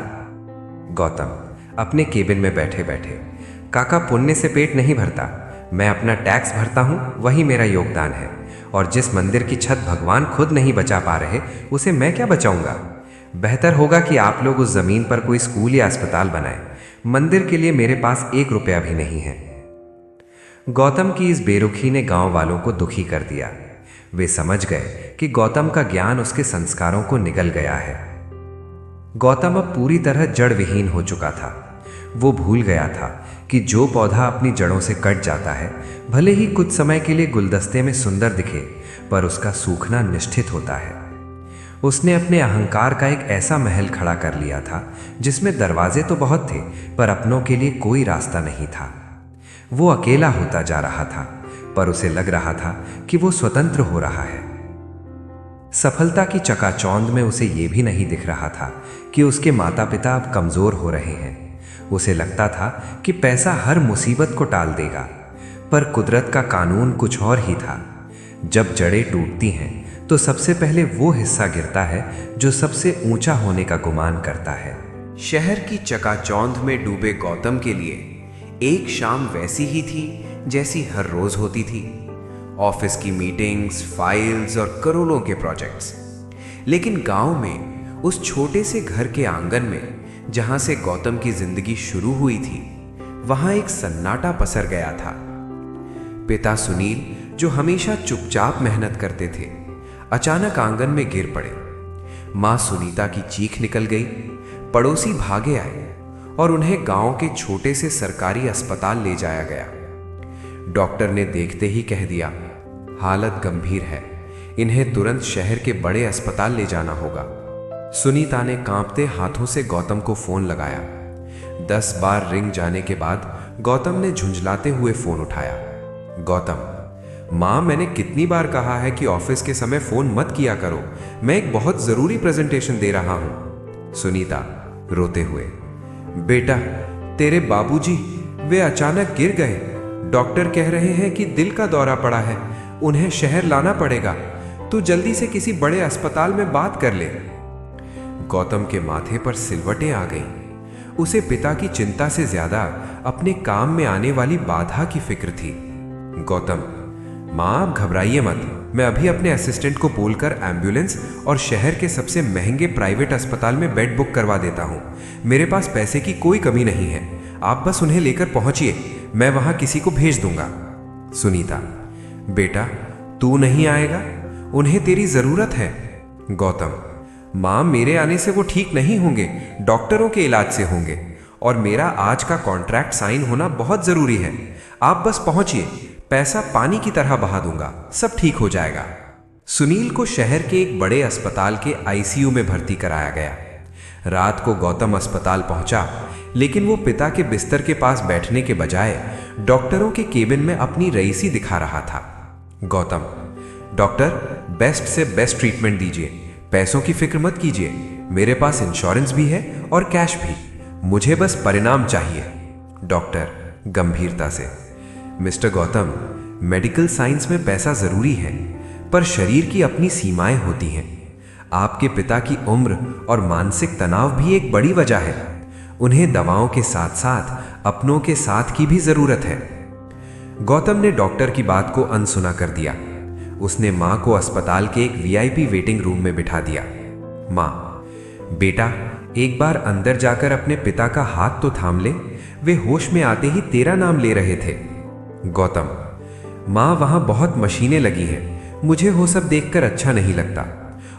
Speaker 2: गौतम अपने केबिन में बैठे बैठे, काका पुण्य से पेट नहीं भरता। मैं अपना टैक्स भरता हूं, वही मेरा योगदान है। और जिस मंदिर की छत भगवान खुद नहीं बचा पा रहे उसे मैं क्या बचाऊंगा। बेहतर होगा कि आप लोग उस जमीन पर कोई स्कूल या अस्पताल बनाएं। मंदिर के लिए मेरे पास 1 रुपया भी नहीं है। गौतम की इस बेरुखी ने गांव वालों को दुखी कर दिया। वे समझ गए कि गौतम का ज्ञान उसके संस्कारों को निगल गया है। गौतम अब पूरी तरह जड़ विहीन हो चुका था। वो भूल गया था कि
Speaker 3: कि जो पौधा अपनी जड़ों से कट जाता है, भले ही कुछ समय के लिए गुलदस्ते में सुंदर दिखे, पर उसका सूखना निश्चित होता है। उसने अपने अहंकार का एक ऐसा महल खड़ा कर लिया था जिसमें दरवाजे तो बहुत थे, पर अपनों के लिए कोई रास्ता नहीं था। वो अकेला होता जा रहा था, पर उसे लग रहा था कि वो स्वतंत्र हो रहा है। सफलता की चकाचौंध में उसे ये भी नहीं दिख रहा था कि उसके माता पिता अब कमज़ोर हो रहे हैं। उसे लगता था कि पैसा हर मुसीबत को टाल देगा, पर कुदरत का कानून कुछ और ही था। जब जड़ें टूटती हैं तो सबसे पहले वो हिस्सा गिरता है जो सबसे ऊंचा होने का गुमान करता है।
Speaker 1: शहर की चकाचौंध में डूबे गौतम के लिए एक शाम वैसी ही थी जैसी हर रोज होती थी। ऑफिस की मीटिंग्स, फाइल्स और करोड़ों के प्रोजेक्ट्स। लेकिन गांव में उस छोटे से घर के आंगन में जहां से गौतम की जिंदगी शुरू हुई थी, वहां एक सन्नाटा पसर गया था। पिता सुनील, जो हमेशा चुपचाप मेहनत करते थे, अचानक आंगन में गिर पड़े। मां सुनीता की चीख निकल गई। पड़ोसी भागे आए और उन्हें गांव के छोटे से सरकारी अस्पताल ले जाया गया। डॉक्टर ने देखते ही कह दिया, हालत गंभीर है, इन्हें तुरंत शहर के बड़े अस्पताल ले जाना होगा। सुनीता ने कांपते हाथों से गौतम को फोन लगाया। 10 बार रिंग जाने के बाद गौतम ने झुंझलाते हुए फोन उठाया। गौतम, मां, मैंने कितनी बार कहा है कि ऑफिस के समय फोन मत किया करो, मैं एक बहुत जरूरी प्रेजेंटेशन दे रहा हूं। सुनीता रोते हुए, बेटा, तेरे बाबूजी, वे अचानक गिर गए। डॉक्टर कह रहे हैं कि दिल का दौरा पड़ा है, उन्हें शहर लाना पड़ेगा। तू जल्दी से किसी बड़े अस्पताल में बात कर ले। गौतम के माथे पर सिलवटें आ गईं। उसे पिता की चिंता से ज्यादा अपने काम में आने वाली बाधा की फिक्र थी। गौतम, मां, आप घबराइए मत, मैं अभी अपने असिस्टेंट को बोलकर एम्बुलेंस और शहर के सबसे महंगे प्राइवेट अस्पताल में बेड बुक करवा देता हूं। मेरे पास पैसे की कोई कमी नहीं है, आप बस उन्हें लेकर पहुंचिए, मैं वहां किसी को भेज दूंगा। सुनीता, बेटा, तू नहीं आएगा? उन्हें तेरी जरूरत है। गौतम, मां, मेरे आने से वो ठीक नहीं होंगे, डॉक्टरों के इलाज से होंगे, और मेरा आज का कॉन्ट्रैक्ट साइन होना बहुत जरूरी है। आप बस पहुंचिए, पैसा पानी की तरह बहा दूंगा, सब ठीक हो जाएगा। सुनील को शहर के एक बड़े अस्पताल के आईसीयू में भर्ती कराया गया। रात को गौतम अस्पताल पहुंचा, लेकिन वो पिता के बिस्तर के पास बैठने के बजाय डॉक्टरों के केबिन में अपनी रईसी दिखा रहा था। गौतम, डॉक्टर, बेस्ट से बेस्ट ट्रीटमेंट दीजिए, पैसों की फिक्र मत कीजिए, मेरे पास इंश्योरेंस भी है और कैश भी, मुझे बस परिणाम चाहिए। डॉक्टर गंभीरता से, मिस्टर गौतम, मेडिकल साइंस में पैसा जरूरी है, पर शरीर की अपनी सीमाएं होती हैं। आपके पिता की उम्र और मानसिक तनाव भी एक बड़ी वजह है। उन्हें दवाओं के साथ साथ अपनों के साथ की भी जरूरत है। गौतम ने डॉक्टर की बात को अनसुना कर दिया। उसने मां को अस्पताल के एक वीआईपी वेटिंग रूम में बिठा दिया। मां, बेटा, एक बार अंदर जाकर अपने पिता का हाथ तो थाम ले, वे होश में आते ही तेरा नाम ले रहे थे। गौतम, मां, वहां बहुत मशीनें लगी हैं, मुझे वो सब देखकर अच्छा नहीं लगता,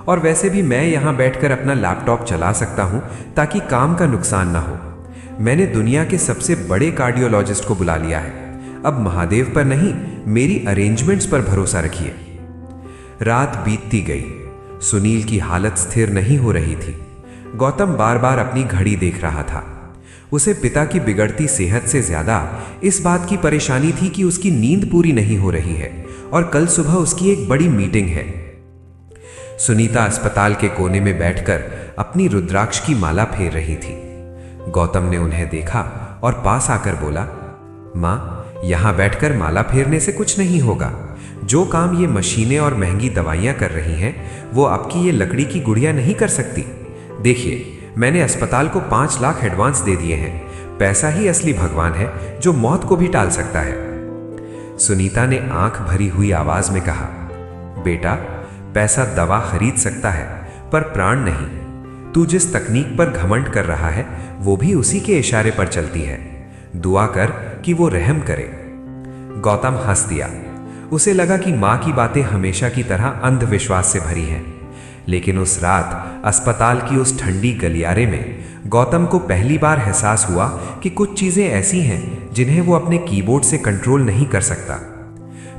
Speaker 1: और वैसे भी मैं यहां बैठकर अपना लैपटॉप चला सकता हूं ताकि काम का नुकसान ना हो। मैंने दुनिया के सबसे बड़े कार्डियोलॉजिस्ट को बुला लिया है, अब महादेव पर नहीं, मेरी अरेंजमेंट्स पर भरोसा रखिए। रात बीतती गई। सुनील की हालत स्थिर नहीं हो रही थी। गौतम बार बार अपनी घड़ी देख रहा था। उसे पिता की बिगड़ती सेहत से ज्यादा इस बात की परेशानी थी कि उसकी नींद पूरी नहीं हो रही है और कल सुबह उसकी एक बड़ी मीटिंग है। सुनीता अस्पताल के कोने में बैठकर अपनी रुद्राक्ष की माला फेर रही थी। गौतम ने उन्हें देखा और पास आकर बोला, मां, यहां बैठकर माला फेरने से कुछ नहीं होगा। जो काम ये मशीनें और महंगी दवाइयां कर रही हैं, वो आपकी ये लकड़ी की गुड़िया नहीं कर सकती। देखिए, मैंने अस्पताल को 5 लाख एडवांस दे दिए हैं। पैसा ही असली भगवान है जो मौत को भी टाल सकता है। सुनीता ने आंख भरी हुई आवाज में कहा, बेटा, पैसा दवा खरीद सकता है पर प्राण नहीं। तू जिस तकनीक पर घमंड कर रहा है वो भी उसी के इशारे पर चलती है। दुआ कर कि वो रहम करे। गौतम हंस दिया। उसे लगा कि मां की बातें हमेशा की तरह अंधविश्वास से भरी हैं। लेकिन उस रात अस्पताल की उस ठंडी गलियारे में गौतम को पहली बार एहसास हुआ कि कुछ चीजें ऐसी हैं
Speaker 3: जिन्हें वो अपने कीबोर्ड से कंट्रोल नहीं कर सकता।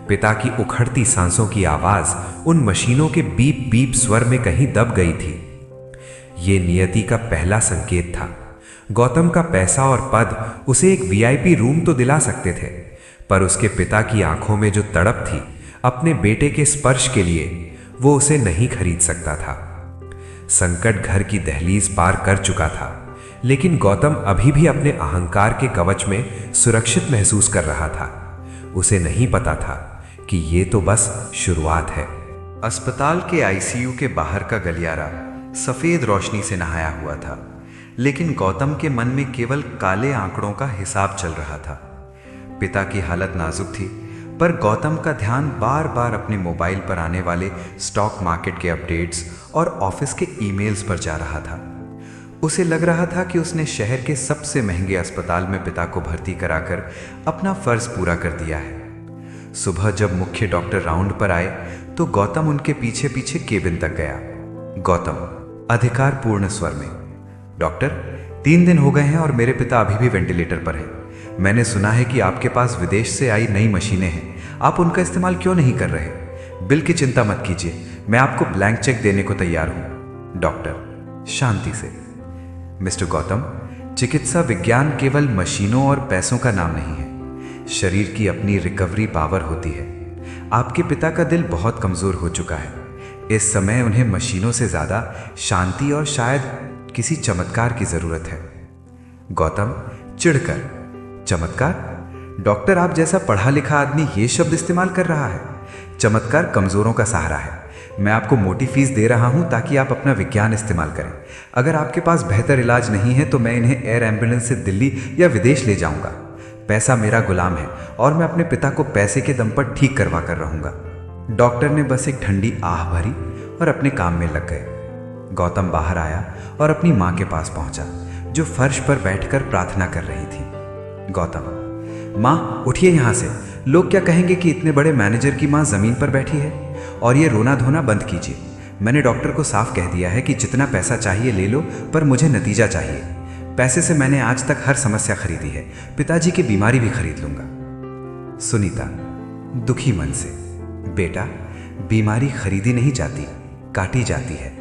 Speaker 3: पिता की उखड़ती सांसों की आवाज उन मशीनों के बीप बीप स्वर में कहीं दब गई थी। ये नियति का पहला संकेत था। गौतम का पैसा और पद उसे एक वीआईपी रूम तो दिला सकते थे, पर उसके पिता की आंखों में जो तड़प थी अपने बेटे के स्पर्श के लिए, वो उसे नहीं खरीद सकता था। संकट घर की दहलीज पार कर चुका था, लेकिन गौतम अभी भी अपने अहंकार के कवच में सुरक्षित महसूस कर रहा था। उसे नहीं पता था कि ये तो बस शुरुआत है।
Speaker 1: अस्पताल के आईसीयू के बाहर का गलियारा सफेद रोशनी से नहाया हुआ था, लेकिन गौतम के मन में केवल काले आंकड़ों का हिसाब चल रहा था। पिता की हालत नाजुक थी, पर गौतम का ध्यान बार बार अपने मोबाइल पर आने वाले स्टॉक मार्केट के अपडेट्स और ऑफिस के ईमेल्स पर जा रहा था। उसे लग रहा था कि उसने शहर के सबसे महंगे अस्पताल में पिता को भर्ती कराकर अपना फर्ज पूरा कर दिया है। सुबह जब मुख्य डॉक्टर राउंड पर आए तो गौतम उनके पीछे पीछे केबिन तक गया। गौतम अधिकारपूर्ण स्वर में, डॉक्टर, 3 दिन हो गए हैं और मेरे पिता अभी भी वेंटिलेटर पर हैं। मैंने सुना है कि आपके पास विदेश से आई नई मशीनें हैं, आप उनका इस्तेमाल क्यों नहीं कर रहे? बिल की चिंता मत कीजिए, मैं आपको ब्लैंक चेक देने को तैयार हूं। डॉक्टर शांति से, मिस्टर गौतम, चिकित्सा विज्ञान केवल मशीनों और पैसों का नाम नहीं है। शरीर की अपनी रिकवरी पावर होती है। आपके पिता का दिल बहुत कमजोर हो चुका है। इस समय उन्हें मशीनों से ज्यादा शांति और शायद किसी चमत्कार की जरूरत है। गौतम चिढ़कर, चमत्कार? डॉक्टर, आप जैसा पढ़ा लिखा आदमी ये शब्द इस्तेमाल कर रहा है? चमत्कार कमजोरों का सहारा है। मैं आपको मोटी फीस दे रहा हूं ताकि आप अपना विज्ञान इस्तेमाल करें। अगर आपके पास बेहतर इलाज नहीं है तो मैं इन्हें एयर एम्बुलेंस से दिल्ली या विदेश ले जाऊंगा। पैसा मेरा गुलाम है और मैं अपने पिता को पैसे के दम पर ठीक करवा कर रहूंगा। डॉक्टर ने बस एक ठंडी आह भरी और अपने काम में लग गए। गौतम बाहर आया और अपनी माँ के पास पहुंचा, जो फर्श पर बैठकर प्रार्थना कर रही थी। गौतम, माँ उठिए यहाँ से, लोग क्या कहेंगे कि इतने बड़े मैनेजर की माँ जमीन पर बैठी है। और ये रोना धोना बंद कीजिए। मैंने डॉक्टर को साफ कह दिया है कि जितना पैसा चाहिए ले लो, पर मुझे नतीजा चाहिए। पैसे से मैंने आज तक हर समस्या खरीदी है, पिताजी की बीमारी भी खरीद लूंगा। सुनीता दुखी मन से, बेटा, बीमारी खरीदी नहीं जाती, काटी जाती है।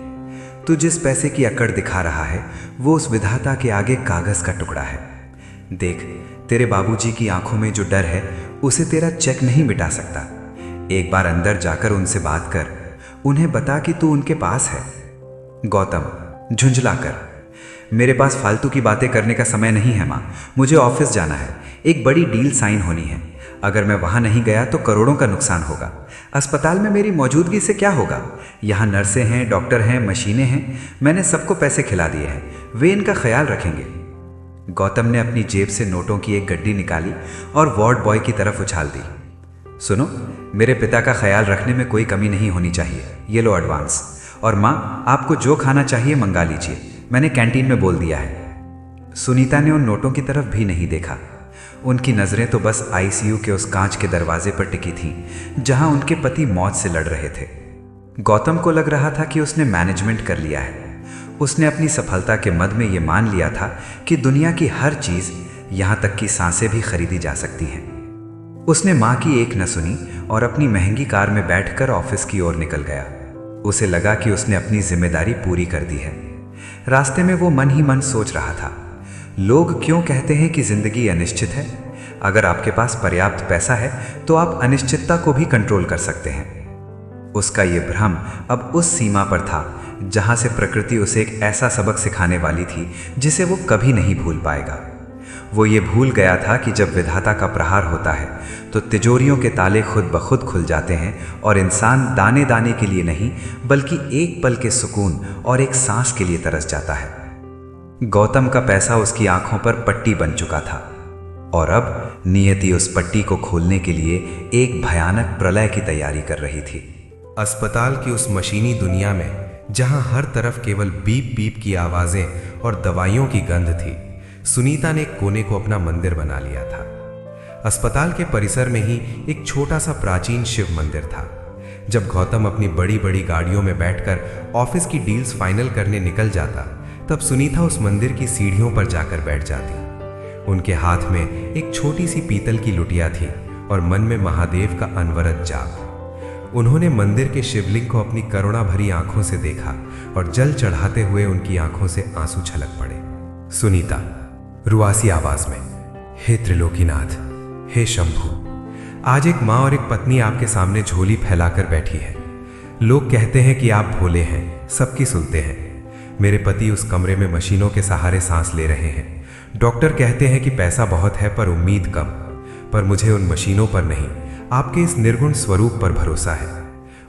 Speaker 1: तू जिस पैसे की अकड़ दिखा रहा है वो उस विधाता के आगे कागज का टुकड़ा है। देख, तेरे बाबूजी की आंखों में जो डर है उसे तेरा चेक नहीं मिटा सकता। एक बार अंदर जाकर उनसे बात कर, उन्हें बता कि तू उनके पास है। गौतम झुंझलाकर, मेरे पास फालतू की बातें करने का समय नहीं है माँ, मुझे ऑफिस जाना है, एक बड़ी डील साइन होनी है। अगर मैं वहां नहीं गया तो करोड़ों का नुकसान होगा। अस्पताल में मेरी मौजूदगी से क्या होगा? यहाँ नर्सें हैं, डॉक्टर हैं, मशीनें हैं, मैंने सबको पैसे खिला दिए हैं, वे इनका ख्याल रखेंगे। गौतम ने अपनी जेब से नोटों की एक गड्डी निकाली और वार्ड बॉय की तरफ उछाल दी। सुनो, मेरे पिता का ख्याल रखने में कोई कमी नहीं होनी चाहिए। ये लो एडवांस, और माँ आपको जो खाना चाहिए मंगा लीजिए, मैंने कैंटीन में बोल दिया है। सुनीता ने उन नोटों की तरफ भी नहीं देखा। उनकी नजरें तो बस आईसीयू के उस कांच के दरवाजे पर टिकी थीं, जहां उनके पति मौत से लड़ रहे थे। गौतम को लग रहा था कि उसने मैनेजमेंट कर लिया है। उसने अपनी सफलता के मद में ये मान लिया था कि दुनिया की हर चीज, यहां तक कि सांसें भी खरीदी जा सकती हैं। उसने माँ की एक न सुनी और अपनी महंगी कार में बैठकर ऑफिस की ओर निकल गया। उसे लगा कि उसने अपनी जिम्मेदारी पूरी कर दी है। रास्ते में वो मन ही मन सोच रहा था, लोग क्यों कहते हैं कि जिंदगी अनिश्चित है? अगर आपके पास पर्याप्त पैसा है तो आप अनिश्चितता को भी कंट्रोल कर सकते हैं। उसका ये भ्रम अब उस सीमा पर था जहां से प्रकृति उसे एक ऐसा सबक सिखाने वाली थी जिसे वो कभी नहीं भूल पाएगा। वो ये भूल गया था कि जब विधाता का प्रहार होता है तो तिजोरियों के ताले खुद ब खुद खुल जाते हैं और इंसान दाने दाने के लिए नहीं बल्कि एक पल के सुकून और एक सांस के लिए तरस जाता है। गौतम का पैसा उसकी आंखों पर पट्टी बन चुका था और अब नियति उस पट्टी को खोलने के लिए एक भयानक प्रलय की तैयारी कर रही थी।
Speaker 2: अस्पताल की उस मशीनी दुनिया में जहां हर तरफ केवल बीप बीप की आवाजें और दवाइयों की गंध थी, सुनीता ने एक कोने को अपना मंदिर बना लिया था। अस्पताल के परिसर में ही एक छोटा सा प्राचीन शिव मंदिर था। जब गौतम अपनी बड़ी बड़ी गाड़ियों में बैठकर ऑफिस की डील्स फाइनल करने निकल जाता, तब सुनीता उस मंदिर की सीढ़ियों पर जाकर बैठ जाती। उनके हाथ में एक छोटी सी पीतल की लुटिया थी और मन में महादेव का अनवरत जाप। उन्होंने मंदिर के शिवलिंग को अपनी करुणा भरी आंखों से देखा और जल चढ़ाते हुए उनकी आंखों से आंसू छलक पड़े। सुनीता रुआसी आवाज में, हे त्रिलोकीनाथ, हे शंभु, आज एक माँ और एक पत्नी आपके सामने झोली फैलाकर बैठी है। लोग कहते हैं कि आप भोले हैं, सबकी सुनते हैं। मेरे पति उस कमरे में मशीनों के सहारे सांस ले रहे हैं। डॉक्टर कहते हैं कि पैसा बहुत है पर उम्मीद कम। पर मुझे उन मशीनों पर नहीं, आपके इस निर्गुण स्वरूप पर भरोसा है।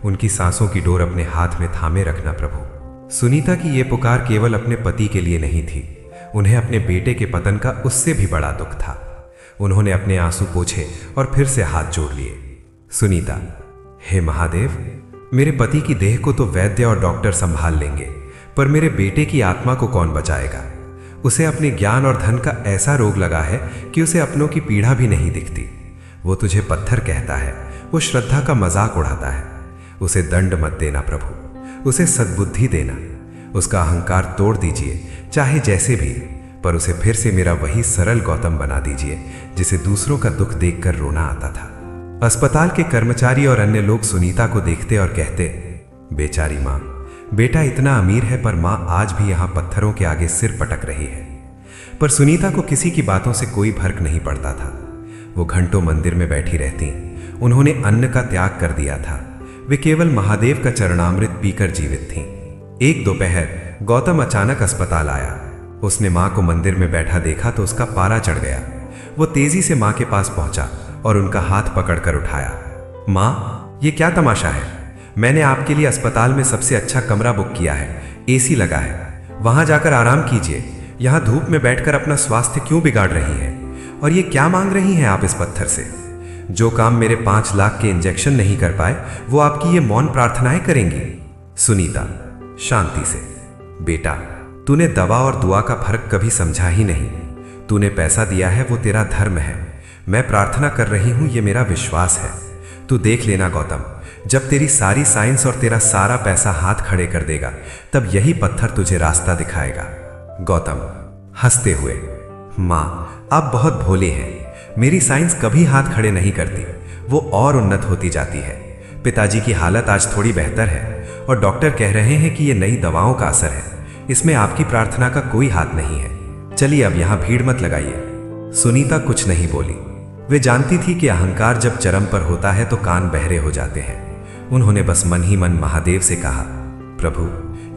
Speaker 2: उनकी सांसों की डोर अपने हाथ में थामे रखना प्रभु। सुनीता की ये पुकार केवल अपने पति के लिए नहीं थी, उन्हें अपने बेटे के पतन का उससे भी बड़ा दुख था। उन्होंने अपने आंसू पोंछे और फिर से हाथ जोड़ लिए। सुनीता, हे महादेव, मेरे पति की देह को तो वैद्य और डॉक्टर संभाल लेंगे, पर मेरे बेटे की आत्मा को कौन बचाएगा? उसे अपने ज्ञान और धन का ऐसा रोग लगा है कि उसे अपनों की पीड़ा भी नहीं दिखती। वो तुझे पत्थर कहता है, वो श्रद्धा का मजाक उड़ाता है। उसे दंड मत देना प्रभु, उसे सद्बुद्धि देना। उसका अहंकार तोड़ दीजिए, चाहे जैसे भी, पर उसे फिर से मेरा वही सरल गौतम बना दीजिए जिसे दूसरों का दुख देखकर रोना आता था। अस्पताल के कर्मचारी और अन्य लोग सुनीता को देखते और कहते, बेचारी माँ, बेटा इतना अमीर है पर माँ आज भी यहाँ पत्थरों के आगे सिर पटक रही है। पर सुनीता को किसी की बातों से कोई फर्क नहीं पड़ता था। वो घंटों मंदिर में बैठी रहती। उन्होंने अन्न का त्याग कर दिया था। वे केवल महादेव का चरणामृत पीकर जीवित थीं। एक दोपहर गौतम अचानक अस्पताल आया। उसने माँ को मंदिर में बैठा देखा तो उसका पारा चढ़ गया। वो तेजी से माँ के पास पहुंचा और उनका हाथ पकड़कर उठाया। माँ, ये क्या तमाशा है? मैंने आपके लिए अस्पताल में सबसे अच्छा कमरा बुक किया है, एसी लगा है, वहां जाकर आराम कीजिए। यहाँ धूप में बैठकर अपना स्वास्थ्य क्यों बिगाड़ रही हैं? और ये क्या मांग रही हैं आप इस पत्थर से? जो काम मेरे 5 लाख के इंजेक्शन नहीं कर पाए, वो आपकी ये मौन प्रार्थनाएं करेंगी। सुनीता शांति से, बेटा, तूने दवा और दुआ का फर्क कभी समझा ही नहीं। तूने पैसा दिया है, वो तेरा धर्म है। मैं प्रार्थना कर रही हूं, ये मेरा विश्वास है। तू देख लेना गौतम, जब तेरी सारी साइंस और तेरा सारा पैसा हाथ खड़े कर देगा, तब यही पत्थर तुझे रास्ता दिखाएगा। गौतम हंसते हुए, माँ, आप बहुत भोले हैं। मेरी साइंस कभी हाथ खड़े नहीं करती, वो और उन्नत होती जाती है। पिताजी की हालत आज थोड़ी बेहतर है और डॉक्टर कह रहे हैं कि ये नई दवाओं का असर है। इसमें आपकी प्रार्थना का कोई हाथ नहीं है। चलिए अब यहाँ भीड़ मत लगाइए। सुनीता कुछ नहीं बोली। वे जानती थी कि अहंकार जब चरम पर होता है तो कान बहरे हो जाते हैं। उन्होंने बस मन ही मन महादेव से कहा, प्रभु,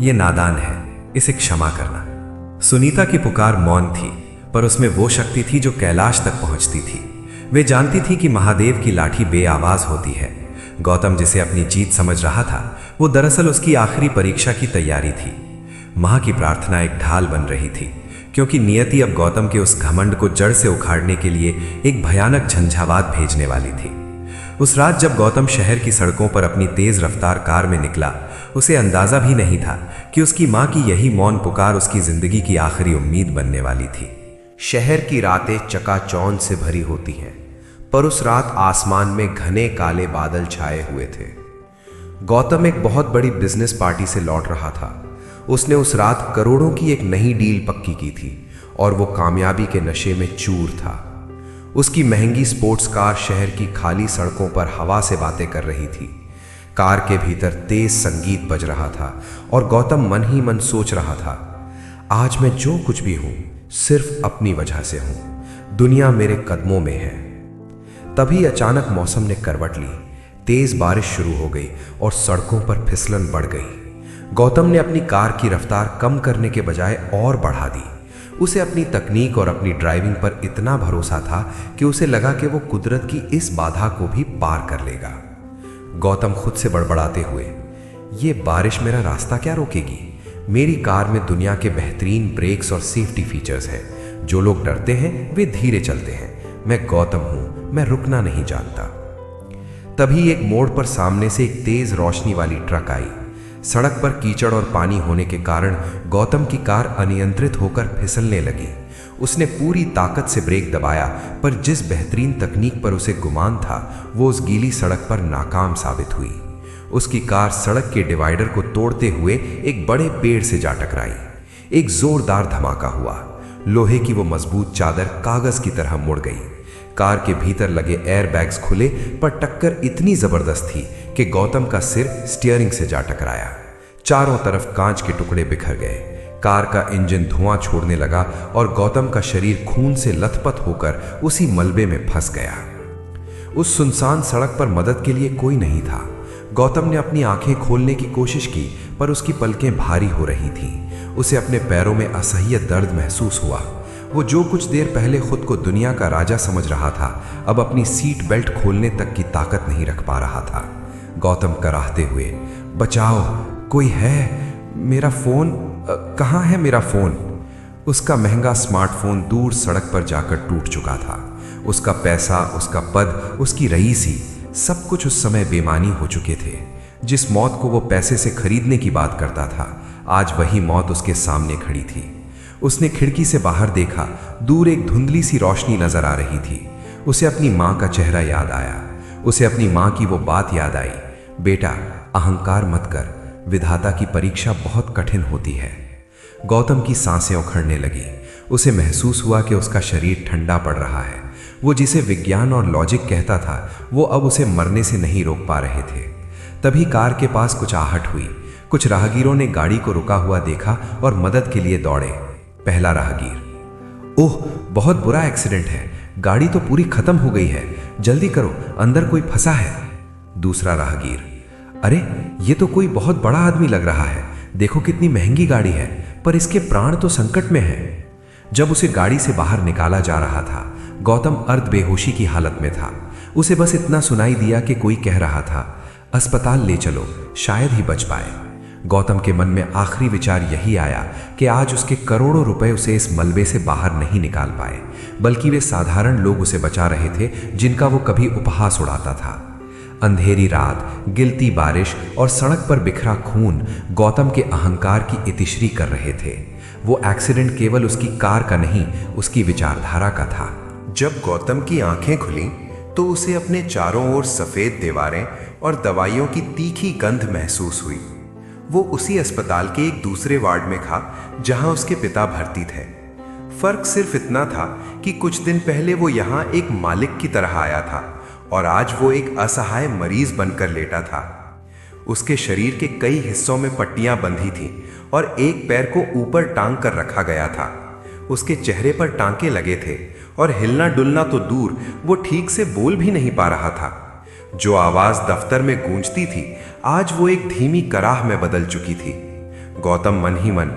Speaker 2: ये नादान है, इसे क्षमा करना। सुनीता की पुकार मौन थी, पर उसमें वो शक्ति थी जो कैलाश तक पहुंचती थी। वे जानती थी कि महादेव की लाठी बेआवाज होती है। गौतम जिसे अपनी जीत समझ रहा था, वो दरअसल उसकी आखिरी परीक्षा की तैयारी थी। मां की प्रार्थना एक ढाल बन रही थी, क्योंकि नियति अब गौतम के उस घमंड को जड़ से उखाड़ने के लिए एक भयानक झंझावात भेजने वाली थी। उस रात जब गौतम शहर की सड़कों पर अपनी तेज रफ्तार कार में निकला, उसे अंदाजा भी नहीं था कि उसकी मां की यही मौन पुकार उसकी जिंदगी की आखिरी उम्मीद बनने वाली थी।
Speaker 1: शहर की रातें चकाचौंध से भरी होती हैं, पर उस रात आसमान में घने काले बादल छाए हुए थे। गौतम एक बहुत बड़ी बिजनेस पार्टी से लौट रहा था। उसने उस रात करोड़ों की एक नई डील पक्की की थी और वो कामयाबी के नशे में चूर था। उसकी महंगी स्पोर्ट्स कार शहर की खाली सड़कों पर हवा से बातें कर रही थी। कार के भीतर तेज संगीत बज रहा था और गौतम मन ही मन सोच रहा था, आज मैं जो कुछ भी हूं सिर्फ अपनी वजह से हूं। दुनिया मेरे कदमों में है। तभी अचानक मौसम ने करवट ली। तेज बारिश शुरू हो गई और सड़कों पर फिसलन बढ़ गई। गौतम ने अपनी कार की रफ्तार कम करने के बजाय और बढ़ा दी। उसे अपनी तकनीक और अपनी ड्राइविंग पर इतना भरोसा था कि उसे लगा कि वो कुदरत की इस बाधा को भी पार कर लेगा। गौतम खुद से बड़बड़ाते हुए, ये बारिश मेरा रास्ता क्या रोकेगी? मेरी कार में दुनिया के बेहतरीन ब्रेक्स और सेफ्टी फीचर्स हैं। जो लोग डरते हैं वे धीरे चलते हैं। मैं गौतम हूं, मैं रुकना नहीं जानता। तभी एक मोड़ पर सामने से एक तेज रोशनी वाली ट्रक आई। सड़क पर कीचड़ और पानी होने के कारण गौतम की कार अनियंत्रित होकर फिसलने लगी। उसने पूरी ताकत से ब्रेक दबाया, पर जिस बेहतरीन तकनीक पर उसे गुमान था वो उस गीली सड़क पर नाकाम साबित हुई। उसकी कार सड़क के डिवाइडर को तोड़ते हुए एक बड़े पेड़ से जा टकराई। एक जोरदार धमाका हुआ।
Speaker 2: लोहे की वो मजबूत चादर कागज की तरह मुड़ गई। कार के भीतर लगे एयर बैग्स खुले, पर टक्कर इतनी जबरदस्त थी कि गौतम का सिर स्टीयरिंग से जा टकराया। चारों तरफ कांच के टुकड़े बिखर गए। कार का इंजन धुआं छोड़ने लगा और गौतम का शरीर खून से लथपथ होकर उसी मलबे में फंस गया। उस सुनसान सड़क पर मदद के लिए कोई नहीं था। गौतम ने अपनी आंखें खोलने की कोशिश की, पर उसकी पलकें भारी हो रही थीं। उसे अपने पैरों में असह्य दर्द महसूस हुआ। वो जो कुछ देर पहले खुद को दुनिया का राजा समझ रहा था, अब अपनी सीट बेल्ट खोलने तक की ताकत नहीं रख पा रहा था। गौतम कराहते हुए, बचाओ, कोई है? मेरा फोन कहाँ है? मेरा फोन। उसका महंगा स्मार्टफोन दूर सड़क पर जाकर टूट चुका था। उसका पैसा, उसका पद, उसकी रईसी, सब कुछ उस समय बेमानी हो चुके थे। जिस मौत को वो पैसे से खरीदने की बात करता था, आज वही मौत उसके सामने खड़ी थी। उसने खिड़की से बाहर देखा। दूर एक धुंधली सी रोशनी नजर आ रही थी। उसे अपनी माँ का चेहरा याद आया। उसे अपनी माँ की वो बात याद आई, बेटा, अहंकार मत कर, विधाता की परीक्षा बहुत कठिन होती है। गौतम की सांसें उखड़ने लगी। उसे महसूस हुआ कि उसका शरीर ठंडा पड़ रहा है। वो जिसे विज्ञान और लॉजिक कहता था, वो अब उसे मरने से नहीं रोक पा रहे थे। तभी कार के पास कुछ आहट हुई। कुछ राहगीरों ने गाड़ी को रुका हुआ देखा और मदद के लिए दौड़े। पहला राहगीर, ओह, बहुत बुरा एक्सीडेंट है, गाड़ी तो पूरी खत्म हो गई है, जल्दी करो, अंदर कोई फंसा है। दूसरा राहगीर, अरे ये तो कोई बहुत बड़ा आदमी लग रहा है, देखो कितनी महंगी गाड़ी है, पर इसके प्राण तो संकट में हैं। जब उसे गाड़ी से बाहर निकाला जा रहा था, गौतम अर्ध बेहोशी की हालत में था। उसे बस इतना सुनाई दिया कि कोई कह रहा था, अस्पताल ले चलो, शायद ही बच पाए। गौतम के मन में आखिरी विचार यही आया कि आज उसके करोड़ों रुपए उसे इस मलबे से बाहर नहीं निकाल पाए, बल्कि वे साधारण लोग उसे बचा रहे थे जिनका वो कभी उपहास उड़ाता था। अंधेरी रात, गिलती बारिश और सड़क पर बिखरा खून गौतम के अहंकार की इतिश्री कर रहे थे। वो एक्सीडेंट केवल उसकी कार का नहीं, उसकी विचारधारा का था।
Speaker 1: जब गौतम की आंखें खुलीं, तो उसे अपने चारों ओर सफेद दीवारें और दवाइयों की तीखी गंध महसूस हुई। वो उसी अस्पताल के एक दूसरे वार्ड में था जहां उसके पिता भर्ती थे। फर्क सिर्फ इतना था कि कुछ दिन पहले वो यहाँ एक मालिक की तरह आया था और आज वो एक असहाय मरीज बनकर लेटा था। उसके शरीर के कई हिस्सों में पट्टियां बंधी थीं और एक पैर को ऊपर टांग कर रखा गया था। उसके चेहरे पर टांके लगे थे और हिलना डुलना तो दूर, वो ठीक से बोल भी नहीं पा रहा था। जो आवाज दफ्तर में गूंजती थी, आज वो एक धीमी कराह में बदल चुकी थी। गौतम मन ही मन,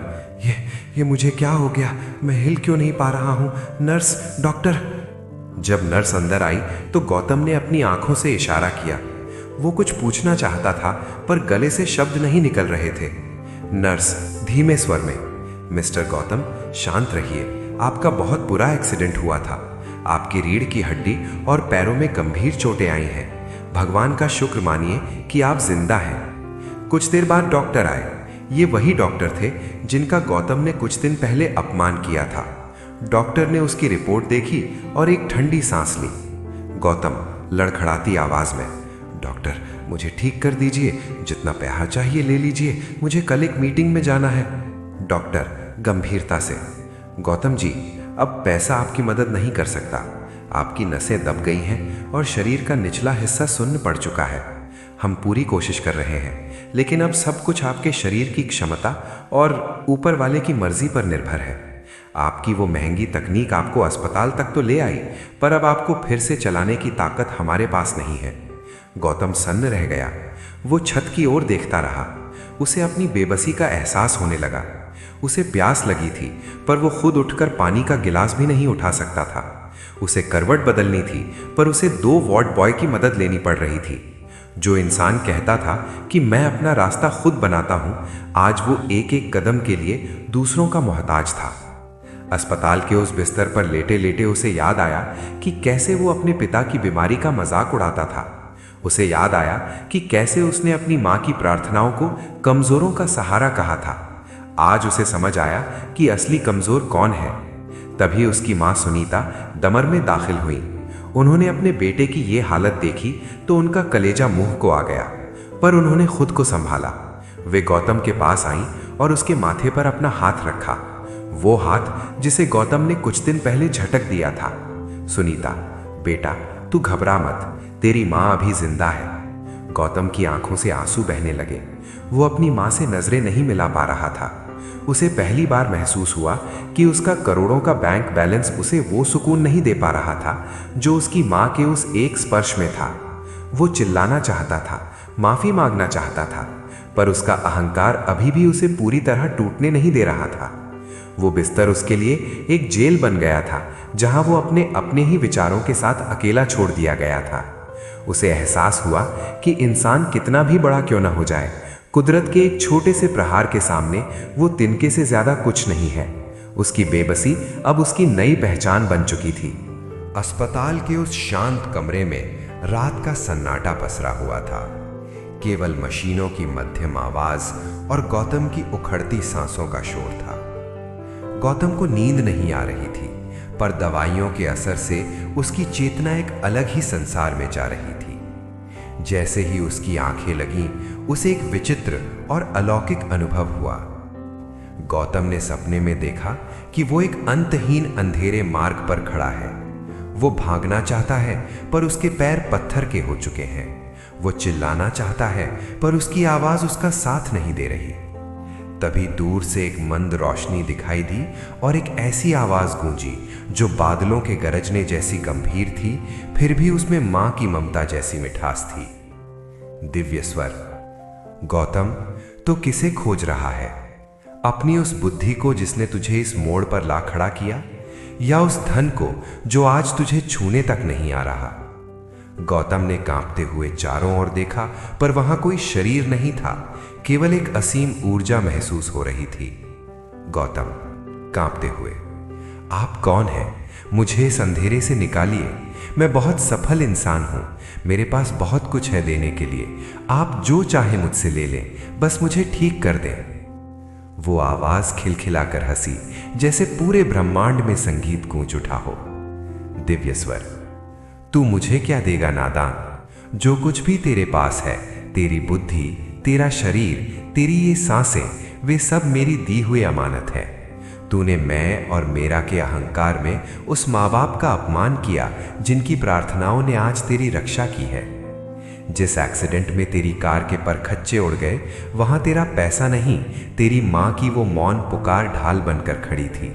Speaker 1: ये मुझे क्या हो गया, मैं हिल क्यों नहीं पा रहा हूं? Nurse, doctor. जब नर्स अंदर आई तो गौतम ने अपनी आंखों से इशारा किया। वो कुछ पूछना चाहता था, पर गले से शब्द नहीं निकल रहे थे। नर्स धीमे स्वर में, मिस्टर गौतम, शांत रहिए, आपका बहुत बुरा एक्सीडेंट हुआ था। आपकी रीढ़ की हड्डी और पैरों में गंभीर चोटें आई हैं। भगवान का शुक्र मानिए कि आप जिंदा हैं। कुछ देर बाद डॉक्टर आए। ये वही डॉक्टर थे जिनका गौतम ने कुछ दिन पहले अपमान किया था। डॉक्टर ने उसकी रिपोर्ट देखी और एक ठंडी सांस ली। गौतम लड़खड़ाती आवाज में, डॉक्टर, मुझे ठीक कर दीजिए, जितना पैसा चाहिए ले लीजिए, मुझे कल एक मीटिंग में जाना है। डॉक्टर गंभीरता से, गौतम जी, अब पैसा आपकी मदद नहीं कर सकता। आपकी नसें दब गई हैं और शरीर का निचला हिस्सा सुन्न पड़ चुका है। हम पूरी कोशिश कर रहे हैं, लेकिन अब सब कुछ आपके शरीर की क्षमता और ऊपर वाले की मर्जी पर निर्भर है। आपकी वो महंगी तकनीक आपको अस्पताल तक तो ले आई, पर अब आपको फिर से चलाने की ताकत हमारे पास नहीं है। गौतम सन्न रह गया। वो छत की ओर देखता रहा। उसे अपनी बेबसी का एहसास होने लगा। उसे प्यास लगी थी, पर वो खुद उठकर पानी का गिलास भी नहीं उठा सकता था। उसे करवट बदलनी थी, पर उसे 2 वार्ड बॉय की मदद लेनी पड़ रही थी। जो इंसान कहता था कि मैं अपना रास्ता खुद बनाता हूं, आज वो एक एक कदम के लिए दूसरों का मोहताज था। अस्पताल के उस बिस्तर पर लेटे लेटे उसे याद आया कि कैसे वो अपने पिता की बीमारी का मजाक उड़ाता था। उसे याद आया कि कैसे उसने अपनी माँ की प्रार्थनाओं को कमजोरों का सहारा कहा था। आज उसे समझ आया कि असली कमजोर कौन है। तभी उसकी माँ सुनीता दमर में दाखिल हुई। उन्होंने अपने बेटे की ये हालत देखी तो उनका कलेजा मुंह को आ गया, पर उन्होंने खुद को संभाला। वे गौतम के पास आईं और उसके माथे पर अपना हाथ रखा। वो हाथ जिसे गौतम ने कुछ दिन पहले झटक दिया था। सुनीता, बेटा तू घबरा मत, तेरी माँ अभी जिंदा है। गौतम की आंखों से आंसू बहने लगे। वो अपनी माँ से नजरें नहीं मिला पा रहा था। उसे पहली बार महसूस हुआ कि उसका करोड़ों का बैंक बैलेंस उसे वो सुकून नहीं दे पा रहा था जो उसकी माँ के उस एक स्पर्श में था। वो चिल्लाना चाहता था, माफी मांगना चाहता था, पर उसका अहंकार अभी भी उसे पूरी तरह टूटने नहीं दे रहा था। वो बिस्तर उसके लिए एक जेल बन गया था, जहां वो अपने ही विचारों के साथ अकेला छोड़ दिया गया था। उसे एहसास हुआ कि इंसान कितना भी बड़ा क्यों न हो जाए, कुदरत के एक छोटे से प्रहार के सामने वो तिनके से ज्यादा कुछ नहीं है। उसकी बेबसी अब उसकी नई पहचान बन चुकी थी।
Speaker 2: अस्पताल के उस शांत कमरे में रात का सन्नाटा पसरा हुआ था। केवल मशीनों की मध्यम आवाज और गौतम की उखड़ती सांसों का शोर था। गौतम को नींद नहीं आ रही थी, पर दवाइयों के असर से उसकी चेतना एक अलग ही संसार में जा रही थी। जैसे ही उसकी आंखें लगीं, उसे एक विचित्र और अलौकिक अनुभव हुआ। गौतम ने सपने में देखा कि वो एक अंतहीन अंधेरे मार्ग पर खड़ा है। वो भागना चाहता है, पर उसके पैर पत्थर के हो चुके हैं। वो चिल्लाना चाहता है, पर उसकी आवाज उसका साथ नहीं दे रही। तभी दूर से एक मंद रोशनी दिखाई दी और एक ऐसी आवाज गूंजी जो बादलों के गरजने जैसी गंभीर थी, फिर भी उसमें मां की ममता जैसी मिठास थी। दिव्य स्वर। गौतम, तो किसे खोज रहा है? अपनी उस बुद्धि को जिसने तुझे इस मोड़ पर ला खड़ा किया, या उस धन को जो आज तुझे छूने तक नहीं आ रहा? गौतम ने कांपते हुए चारों ओर देखा, पर वहां कोई शरीर नहीं था, केवल एक असीम ऊर्जा महसूस हो रही थी। गौतम कांपते हुए, आप कौन हैं? मुझे इस अंधेरे से निकालिए। मैं बहुत सफल इंसान हूं, मेरे पास बहुत कुछ है देने के लिए। आप जो चाहे मुझसे ले लें, बस मुझे ठीक कर दें। वो आवाज खिलखिलाकर हंसी, जैसे पूरे ब्रह्मांड में संगीत गूंज उठा हो। दिव्य स्वर। तू मुझे क्या देगा नादान? जो कुछ भी तेरे पास है, तेरी बुद्धि, तेरा शरीर, तेरी ये सांसें, वे सब मेरी दी हुई अमानत है। तूने मैं और मेरा के अहंकार में उस माँ बाप का अपमान किया जिनकी प्रार्थनाओं ने आज तेरी रक्षा की है। जिस एक्सीडेंट में तेरी कार के परखच्चे उड़ गए, वहां तेरा पैसा नहीं, तेरी माँ की वो मौन पुकार ढाल बनकर खड़ी थी।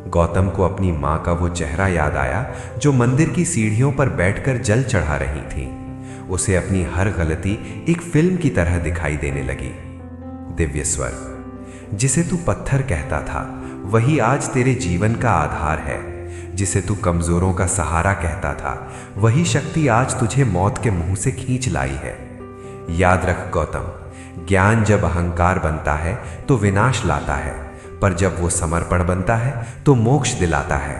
Speaker 2: गौतम को अपनी माँ का वो चेहरा याद आया जो मंदिर की सीढ़ियों पर बैठकर जल चढ़ा रही थी। उसे अपनी हर गलती एक फिल्म की तरह दिखाई देने लगी। दिव्य स्वर। जिसे तू पत्थर कहता था, वही आज तेरे जीवन का आधार है। जिसे तू कमजोरों का सहारा कहता था, वही शक्ति आज तुझे मौत के मुंह से खींच लाई है। याद रख गौतम, ज्ञान जब अहंकार बनता है तो विनाश लाता है, पर जब वो समर्पण बनता है तो मोक्ष दिलाता है।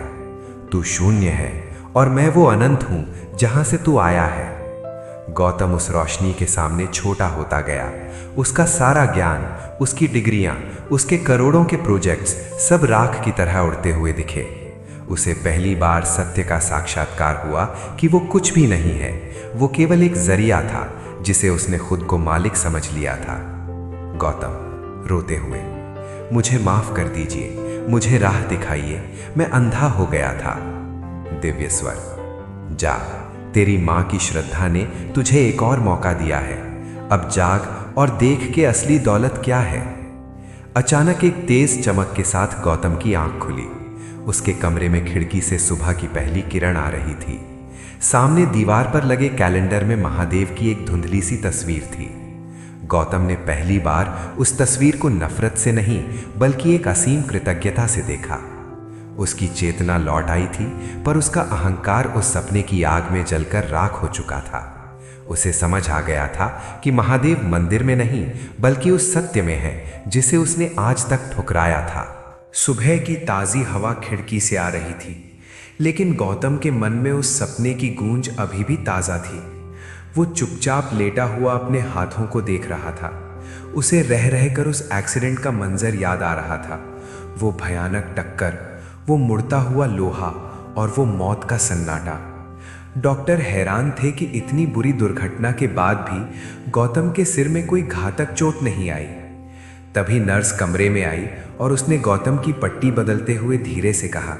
Speaker 2: तू शून्य है और मैं वो अनंत हूं जहां से तू आया है। गौतम उस रोशनी के सामने छोटा होता गया। उसका सारा ज्ञान, उसकी डिग्रियां, उसके करोड़ों के प्रोजेक्ट्स सब राख की तरह उड़ते हुए दिखे। उसे पहली बार सत्य का साक्षात्कार हुआ कि वो कुछ भी नहीं है, वो केवल एक जरिया था जिसे उसने खुद को मालिक समझ लिया था। गौतम रोते हुए, मुझे माफ कर दीजिए, मुझे राह दिखाइए, मैं अंधा हो गया था। दिव्य स्वर। जा, तेरी माँ की श्रद्धा ने तुझे एक और मौका दिया है। अब जाग और देख के असली दौलत क्या है। अचानक एक तेज चमक के साथ गौतम की आंख खुली। उसके कमरे में खिड़की से सुबह की पहली किरण आ रही थी। सामने दीवार पर लगे कैलेंडर में महादेव की एक धुंधली सी तस्वीर थी। गौतम ने पहली बार उस तस्वीर को नफरत से नहीं, बल्कि एक असीम कृतज्ञता से देखा। उसकी चेतना लौट आई थी, पर उसका अहंकार उस सपने की आग में जलकर राख हो चुका था। उसे समझ आ गया था कि महादेव मंदिर में नहीं, बल्कि उस सत्य में है जिसे उसने आज तक ठुकराया था।
Speaker 4: सुबह की ताज़ी हवा खिड़की से आ रही थी, लेकिन गौतम के मन में उस सपने की गूंज अभी भी ताज़ा थी। वो चुपचाप लेटा हुआ अपने हाथों को देख रहा था। उसे रह रहकर उस एक्सीडेंट का मंजर याद आ रहा था। वो भयानक टक्कर, वो मुड़ता हुआ लोहा और वो मौत का सन्नाटा। डॉक्टर हैरान थे कि इतनी बुरी दुर्घटना के बाद भी गौतम के सिर में कोई घातक चोट नहीं आई। तभी नर्स कमरे में आई और उसने गौतम की पट्टी बदलते हुए धीरे से कहा,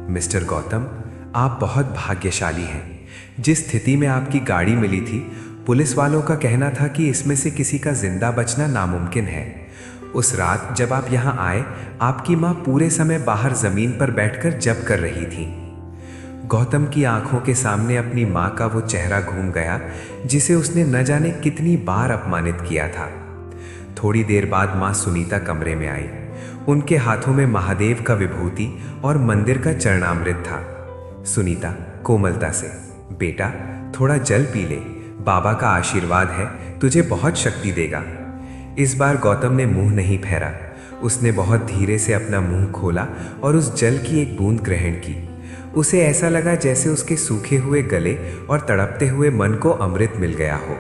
Speaker 4: मिस्टर गौतम, आप बहुत भाग्यशाली हैं। जिस स्थिति में आपकी गाड़ी मिली थी, पुलिस वालों का कहना था कि इसमें से किसी का जिंदा बचना नामुमकिन है। उस रात जब आप यहाँ आए, आपकी माँ पूरे समय बाहर जमीन पर बैठकर जप कर रही थी। गौतम की आंखों के सामने अपनी माँ का वो चेहरा घूम गया जिसे उसने न जाने कितनी बार अपमानित किया था। थोड़ी देर बाद माँ सुनीता कमरे में आई। उनके हाथों में महादेव का विभूति और मंदिर का चरणामृत था। सुनीता कोमलता से, बेटा थोड़ा जल पी ले, बाबा का आशीर्वाद है, तुझे बहुत शक्ति देगा। इस बार गौतम ने मुंह नहीं फेरा। उसने बहुत धीरे से अपना मुंह खोला और उस जल की एक बूंद ग्रहण की। उसे ऐसा लगा जैसे उसके सूखे हुए गले और तड़पते हुए मन को अमृत मिल गया हो।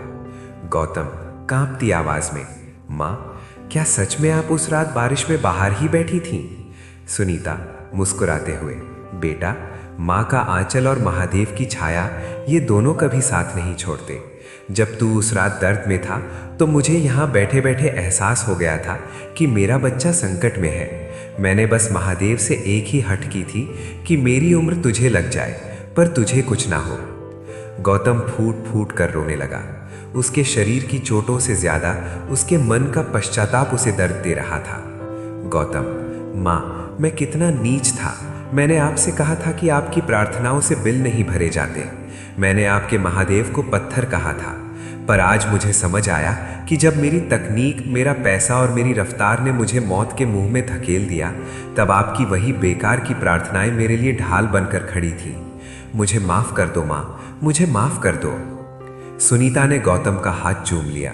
Speaker 4: गौतम कांपती आवाज में, माँ क्या सच में आप उस रात बारिश में बाहर ही बैठी थीं? सुनीता मुस्कुराते हुए, बेटा माँ का आंचल और महादेव की छाया ये दोनों कभी साथ नहीं छोड़ते। जब तू उस रात दर्द में था तो मुझे यहाँ बैठे बैठे एहसास हो गया था कि मेरा बच्चा संकट में है। मैंने बस महादेव से एक ही हट की थी कि मेरी उम्र तुझे लग जाए पर तुझे कुछ ना हो। गौतम फूट फूट कर रोने लगा। उसके शरीर की चोटों से ज्यादा उसके मन का पश्चाताप उसे दर्द दे रहा था। गौतम, माँ मैं कितना नीच था। मैंने आपसे कहा था कि आपकी प्रार्थनाओं से बिल नहीं भरे जाते। मैंने आपके महादेव को पत्थर कहा था, पर आज मुझे समझ आया कि जब मेरी तकनीक, मेरा पैसा और मेरी रफ्तार ने मुझे मौत के मुंह में धकेल दिया, तब आपकी वही बेकार की प्रार्थनाएं मेरे लिए ढाल बनकर खड़ी थी। मुझे माफ कर दो माँ, मुझे माफ कर दो। सुनीता ने गौतम का हाथ चूम लिया।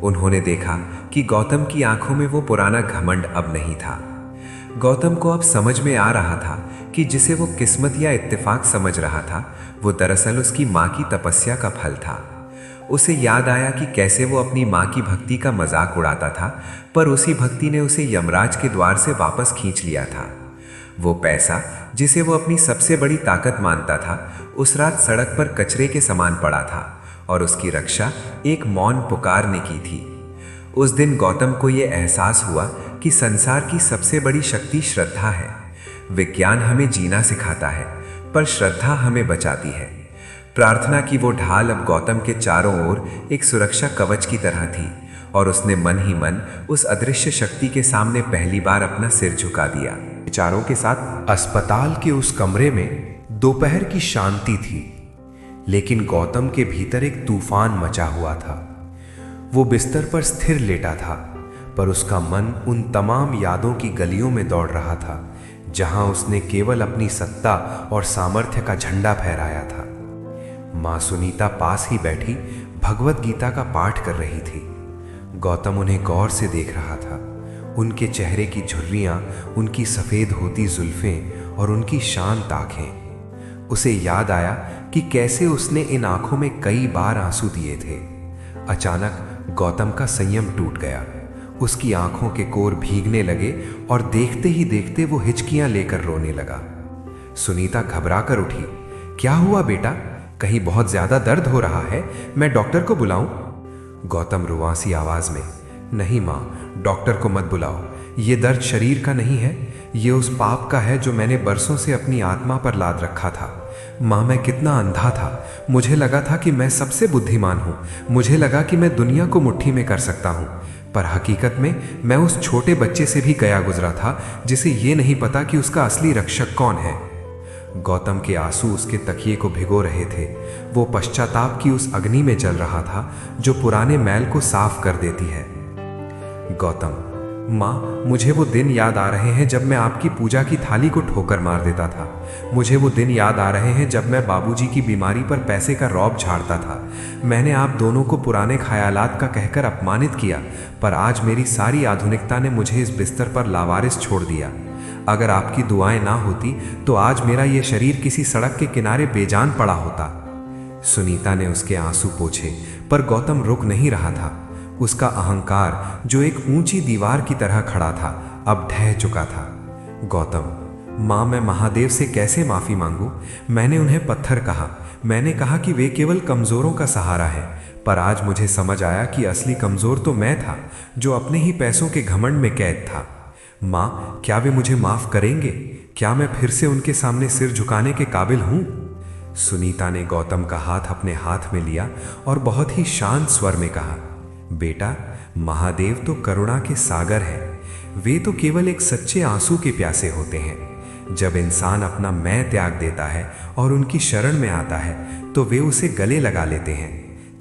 Speaker 4: उन्होंने देखा कि गौतम की आंखों में वो पुराना घमंड अब नहीं था। गौतम को अब समझ में आ रहा था कि जिसे वो किस्मत या इत्तेफाक समझ रहा था, वो दरअसल उसकी माँ की तपस्या का फल था। उसे याद आया कि कैसे वो अपनी माँ की भक्ति का मजाक उड़ाता था, पर उसी भक्ति ने उसे यमराज के द्वार से वापस खींच लिया था। वो पैसा जिसे वो अपनी सबसे बड़ी ताकत मानता था, उस रात सड़क पर कचरे के समान पड़ा था और उसकी रक्षा एक मौन पुकार ने की थी। उस दिन गौतम को ये एहसास हुआ कि संसार की सबसे बड़ी शक्ति श्रद्धा है। विज्ञान हमें जीना सिखाता है, पर श्रद्धा हमें बचाती है। प्रार्थना की वो ढाल अब गौतम के चारों ओर एक सुरक्षा कवच की तरह थी और उसने मन ही मन उस अदृश्य शक्ति के सामने पहली बार अपना सिर झुका दिया।
Speaker 1: विचारों के साथ अस्पताल के उस कमरे में दोपहर की शांति थी, लेकिन गौतम के भीतर एक तूफान मचा हुआ था। वो बिस्तर पर स्थिर लेटा था, पर उसका मन उन तमाम यादों की गलियों में दौड़ रहा था जहां उसने केवल अपनी सत्ता और सामर्थ्य का झंडा फहराया था। माँ सुनीता पास ही बैठी भगवत गीता का पाठ कर रही थी। गौतम उन्हें गौर से देख रहा था। उनके चेहरे की झुर्रियां, उनकी सफ़ेद होती जुल्फें और उनकी शांत आंखें। उसे याद आया कि कैसे उसने इन आंखों में कई बार आंसू दिए थे। अचानक गौतम का संयम टूट गया। उसकी आंखों के कोर भीगने लगे और देखते ही देखते वो हिचकियां लेकर रोने लगा। सुनीता घबरा कर उठी। क्या हुआ बेटा? कहीं बहुत ज्यादा दर्द हो रहा है? मैं डॉक्टर को बुलाऊं? गौतम रुआंसी आवाज में, नहीं माँ, डॉक्टर को मत बुलाओ। ये दर्द शरीर का नहीं है, ये उस पाप का है जो मैंने बरसों से अपनी आत्मा पर लाद रखा था। माँ मैं कितना अंधा था। मुझे लगा था कि मैं सबसे बुद्धिमान हूँ। मुझे लगा कि मैं दुनिया को मुट्ठी में कर सकता हूँ, पर हकीकत में मैं उस छोटे बच्चे से भी गया गुजरा था जिसे ये नहीं पता कि उसका असली रक्षक कौन है। गौतम के आंसू उसके तकिए को भिगो रहे थे। वो पश्चाताप की उस अग्नि में जल रहा था जो पुराने मैल को साफ कर देती है। गौतम, माँ मुझे वो दिन याद आ रहे हैं जब मैं आपकी पूजा की थाली को ठोकर मार देता था। मुझे वो दिन याद आ रहे हैं जब मैं बाबूजी की बीमारी पर पैसे का रौब झाड़ता था। मैंने आप दोनों को पुराने ख्यालात का कहकर अपमानित किया, पर आज मेरी सारी आधुनिकता ने मुझे इस बिस्तर पर लावारिस छोड़ दिया। अगर आपकी दुआएं ना होती तो आज मेरा ये शरीर किसी सड़क के किनारे बेजान पड़ा होता। सुनीता ने उसके आंसू पोंछे, पर गौतम रुक नहीं रहा था। उसका अहंकार जो एक ऊंची दीवार की तरह खड़ा था, अब ढह चुका था। गौतम, माँ मैं महादेव से कैसे माफ़ी मांगूं? मैंने उन्हें पत्थर कहा,
Speaker 4: मैंने कहा कि वे केवल कमज़ोरों का सहारा है, पर आज मुझे समझ आया कि असली कमज़ोर तो मैं था, जो अपने ही पैसों के घमंड में कैद था। माँ, क्या वे मुझे माफ़ करेंगे? क्या मैं फिर से उनके सामने सिर झुकाने के काबिल हूँ? सुनीता ने गौतम का हाथ अपने हाथ में लिया और बहुत ही शांत स्वर में कहा, बेटा, महादेव तो करुणा के सागर हैं। वे तो केवल एक सच्चे आंसू के प्यासे होते हैं। जब इंसान अपना मैं त्याग देता है और उनकी शरण में आता है तो वे उसे गले लगा लेते हैं।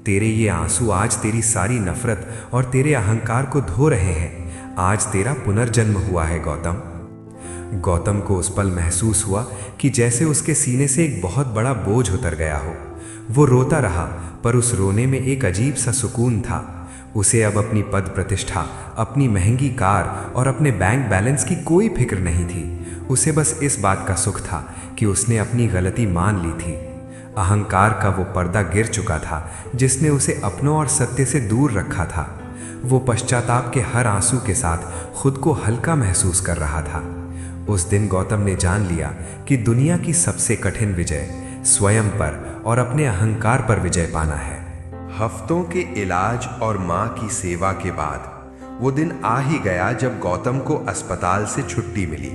Speaker 4: तेरे ये आंसू आज तेरी सारी नफरत और तेरे अहंकार को धो रहे हैं। आज तेरा पुनर्जन्म हुआ है गौतम। गौतम को उस पल महसूस हुआ कि जैसे उसके सीने से एक बहुत बड़ा बोझ उतर गया हो। वो रोता रहा, पर उस रोने में एक अजीब सा सुकून था। उसे अब अपनी पद प्रतिष्ठा, अपनी महंगी कार और अपने बैंक बैलेंस की कोई फिक्र नहीं थी। उसे बस इस बात का सुख था कि उसने अपनी गलती मान ली थी। अहंकार का वो पर्दा गिर चुका था जिसने उसे अपनों और सत्य से दूर रखा था। वो पश्चाताप के हर आंसू के साथ खुद को हल्का महसूस कर रहा था। उस दिन गौतम ने जान लिया कि दुनिया की सबसे कठिन विजय स्वयं पर और अपने अहंकार पर विजय पाना है।
Speaker 2: हफ्तों के इलाज और माँ की सेवा के बाद वो दिन आ ही गया जब गौतम को अस्पताल से छुट्टी मिली।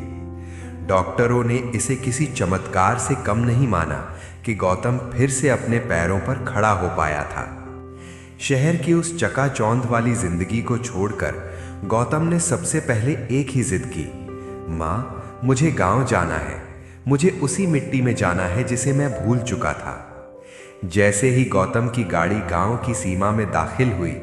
Speaker 2: डॉक्टरों ने इसे किसी चमत्कार से कम नहीं माना कि गौतम फिर से अपने पैरों पर खड़ा हो पाया था। शहर की उस चकाचौंध वाली जिंदगी को छोड़कर गौतम ने सबसे पहले एक ही जिद की, माँ, मुझे गांव जाना है। मुझे उसी मिट्टी में जाना है जिसे मैं भूल चुका था। जैसे ही गौतम की गाड़ी गांव की सीमा में दाखिल हुई,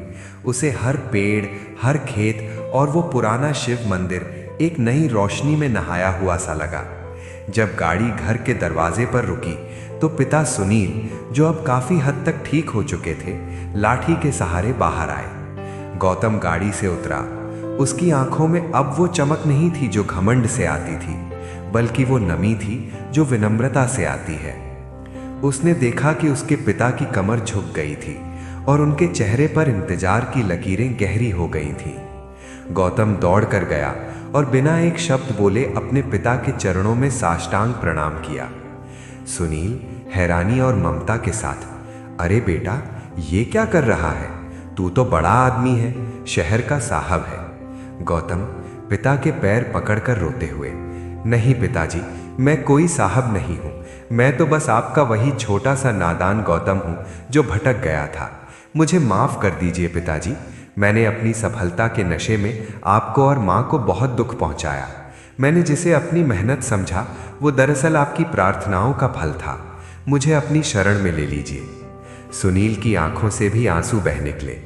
Speaker 2: उसे हर पेड़, हर खेत और वो पुराना शिव मंदिर एक नई रोशनी में नहाया हुआ सा लगा। जब गाड़ी घर के दरवाजे पर रुकी तो पिता सुनील, जो अब काफी हद तक ठीक हो चुके थे, लाठी के सहारे बाहर आए। गौतम गाड़ी से उतरा। उसकी आंखों में अब वो चमक नहीं थी जो घमंड से आती थी, बल्कि वो नमी थी जो विनम्रता से आती है। उसने देखा कि उसके पिता की कमर झुक गई थी और उनके चेहरे पर इंतजार की लकीरें गहरी हो गई थीं। गौतम दौड़ कर गया और बिना एक शब्द बोले अपने पिता के चरणों में साष्टांग प्रणाम किया। सुनील हैरानी और ममता के साथ, अरे बेटा, ये क्या कर रहा है? तू तो बड़ा आदमी है, शहर का साहब है। गौतम पिता के पैर पकड़कर रोते हुए, नहीं पिताजी, मैं कोई साहब नहीं हूँ। मैं तो बस आपका वही छोटा सा नादान गौतम हूँ जो भटक गया था। मुझे माफ़ कर दीजिए पिताजी। मैंने अपनी सफलता के नशे में आपको और माँ को बहुत दुख पहुँचाया। मैंने जिसे अपनी मेहनत समझा वो दरअसल आपकी प्रार्थनाओं का फल था। मुझे अपनी शरण में ले लीजिए। सुनील की आंखों से भी आंसू बह निकले।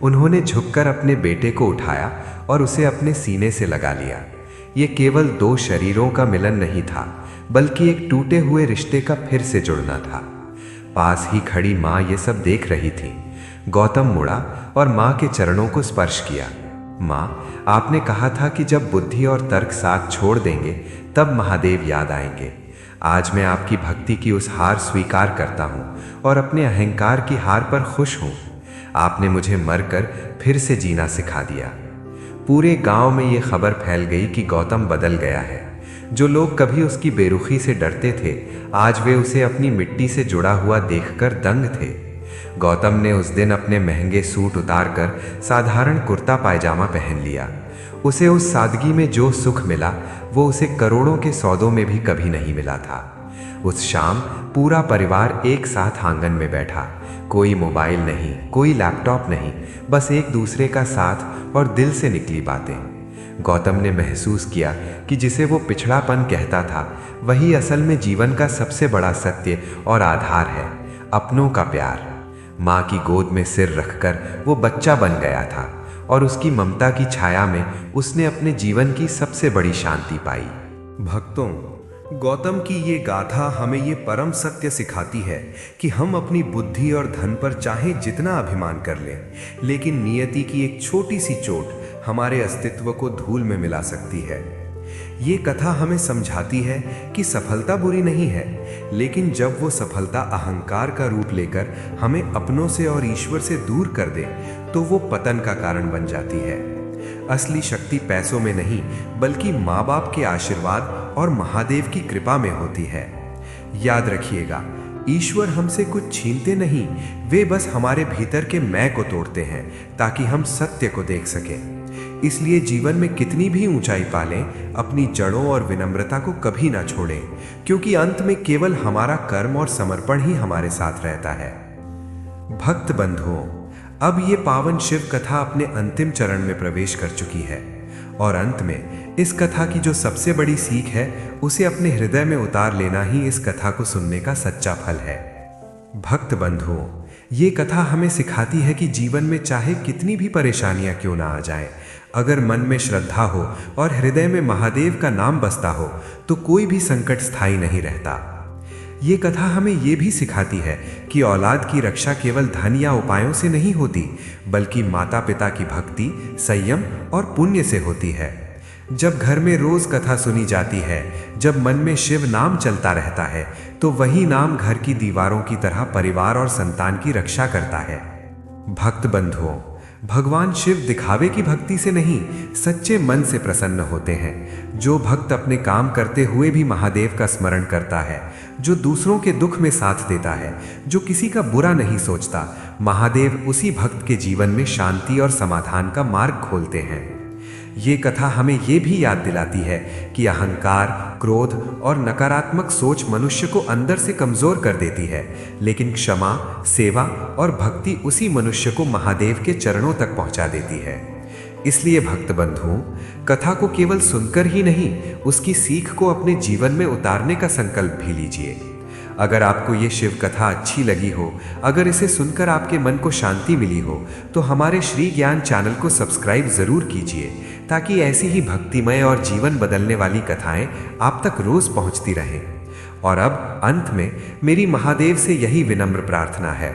Speaker 2: उन्होंने झुककर अपने बेटे को उठाया और उसे अपने सीने से लगा लिया। ये केवल दो शरीरों का मिलन नहीं था, बल्कि एक टूटे हुए रिश्ते का फिर से जुड़ना था। पास ही खड़ी माँ ये सब देख रही थी। गौतम मुड़ा और माँ के चरणों को स्पर्श किया। माँ, आपने कहा था कि जब बुद्धि और तर्क साथ छोड़ देंगे तब महादेव याद आएंगे। आज मैं आपकी भक्ति की उस हार स्वीकार करता हूँ और अपने अहंकार की हार पर खुश हूँ। आपने मुझे मरकर फिर से जीना सिखा दिया। पूरे गांव में ये खबर फैल गई कि गौतम बदल गया है। जो लोग कभी उसकी बेरुखी से डरते थे, आज वे उसे अपनी मिट्टी से जुड़ा हुआ देखकर दंग थे। गौतम ने उस दिन अपने महंगे सूट उतारकर साधारण कुर्ता पायजामा पहन लिया। उसे उस सादगी में जो सुख मिला वो उसे करोड़ों के सौदों में भी कभी नहीं मिला था। उस शाम पूरा परिवार एक साथ आंगन में बैठा। कोई मोबाइल नहीं, कोई लैपटॉप नहीं, बस एक दूसरे का साथ और दिल से निकली बातें। गौतम ने महसूस किया कि जिसे वो पिछड़ापन कहता था, वही असल में जीवन का सबसे बड़ा सत्य और आधार है, अपनों का प्यार। माँ की गोद में सिर रखकर वो बच्चा बन गया था और उसकी ममता की छाया में उसने अपने जीवन की सबसे बड़ी शांति पाई।
Speaker 4: भक्तों, गौतम की ये गाथा हमें ये परम सत्य सिखाती है कि हम अपनी बुद्धि और धन पर चाहे जितना अभिमान कर लें, लेकिन नियति की एक छोटी सी चोट हमारे अस्तित्व को धूल में मिला सकती है। ये कथा हमें समझाती है कि सफलता बुरी नहीं है, लेकिन जब वो सफलता अहंकार का रूप लेकर हमें अपनों से और ईश्वर से दूर कर दे तो वो पतन का कारण बन जाती है। असली शक्ति पैसों में नहीं, बल्कि माँ बाप के आशीर्वाद और महादेव की कृपा में होती है। याद रखिएगा, ईश्वर हमसे कुछ छीनते नहीं, वे बस हमारे भीतर के मैं को तोड़ते हैं ताकि हम सत्य को देख सकें। इसलिए जीवन में कितनी भी ऊंचाई पालें, अपनी जड़ों और विनम्रता को कभी ना छोड़ें, क्योंकि अंत में केवल हमारा कर्म और समर्पण ही हमारे साथ रहता है। भक्त बंधुओं, अब ये पावन शिव कथा अपने अंतिम चरण में प्रवेश कर चुकी है और अंत में इस कथा की जो सबसे बड़ी सीख है, उसे अपने हृदय में उतार लेना ही इस कथा को सुनने का सच्चा फल है। भक्त बंधुओं, ये कथा हमें सिखाती है कि जीवन में चाहे कितनी भी परेशानियां क्यों ना आ जाएं, अगर मन में श्रद्धा हो और हृदय में महादेव का नाम बसता हो तो कोई भी संकट स्थायी नहीं रहता। ये कथा हमें ये भी सिखाती है कि औलाद की रक्षा केवल धन या उपायों से नहीं होती, बल्कि माता पिता की भक्ति, संयम और पुण्य से होती है। जब घर में रोज कथा सुनी जाती है, जब मन में शिव नाम चलता रहता है, तो वही नाम घर की दीवारों की तरह परिवार और संतान की रक्षा करता है। भक्त बंधुओं, भगवान शिव दिखावे की भक्ति से नहीं, सच्चे मन से प्रसन्न होते हैं। जो भक्त अपने काम करते हुए भी महादेव का स्मरण करता है, जो दूसरों के दुख में साथ देता है, जो किसी का बुरा नहीं सोचता, महादेव उसी भक्त के जीवन में शांति और समाधान का मार्ग खोलते हैं। ये कथा हमें ये भी याद दिलाती है कि अहंकार, क्रोध और नकारात्मक सोच मनुष्य को अंदर से कमजोर कर देती है, लेकिन क्षमा, सेवा और भक्ति उसी मनुष्य को महादेव के चरणों तक पहुंचा देती है। इसलिए भक्त बंधुओं, कथा को केवल सुनकर ही नहीं, उसकी सीख को अपने जीवन में उतारने का संकल्प भी लीजिए। अगर आपको ये शिव कथा अच्छी लगी हो, अगर इसे सुनकर आपके मन को शांति मिली हो, तो हमारे श्री ज्ञान चैनल को सब्सक्राइब जरूर कीजिए, ताकि ऐसी ही भक्तिमय और जीवन बदलने वाली कथाएं आप तक रोज पहुंचती रहें। और अब अंत में मेरी महादेव से यही विनम्र प्रार्थना है,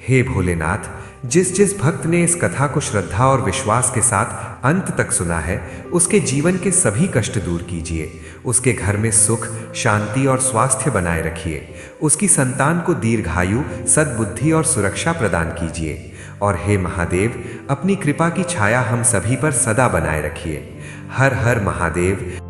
Speaker 4: हे भोलेनाथ, जिस जिस भक्त ने इस कथा को श्रद्धा और विश्वास के साथ अंत तक सुना है, उसके जीवन के सभी कष्ट दूर कीजिए, उसके घर में सुख, शांति और स्वास्थ्य बनाए रखिए, उसकी संतान को दीर्घायु, सद्बुद्धि और सुरक्षा प्रदान कीजिए। और हे महादेव, अपनी कृपा की छाया हम सभी पर सदा बनाए रखिए। हर हर महादेव।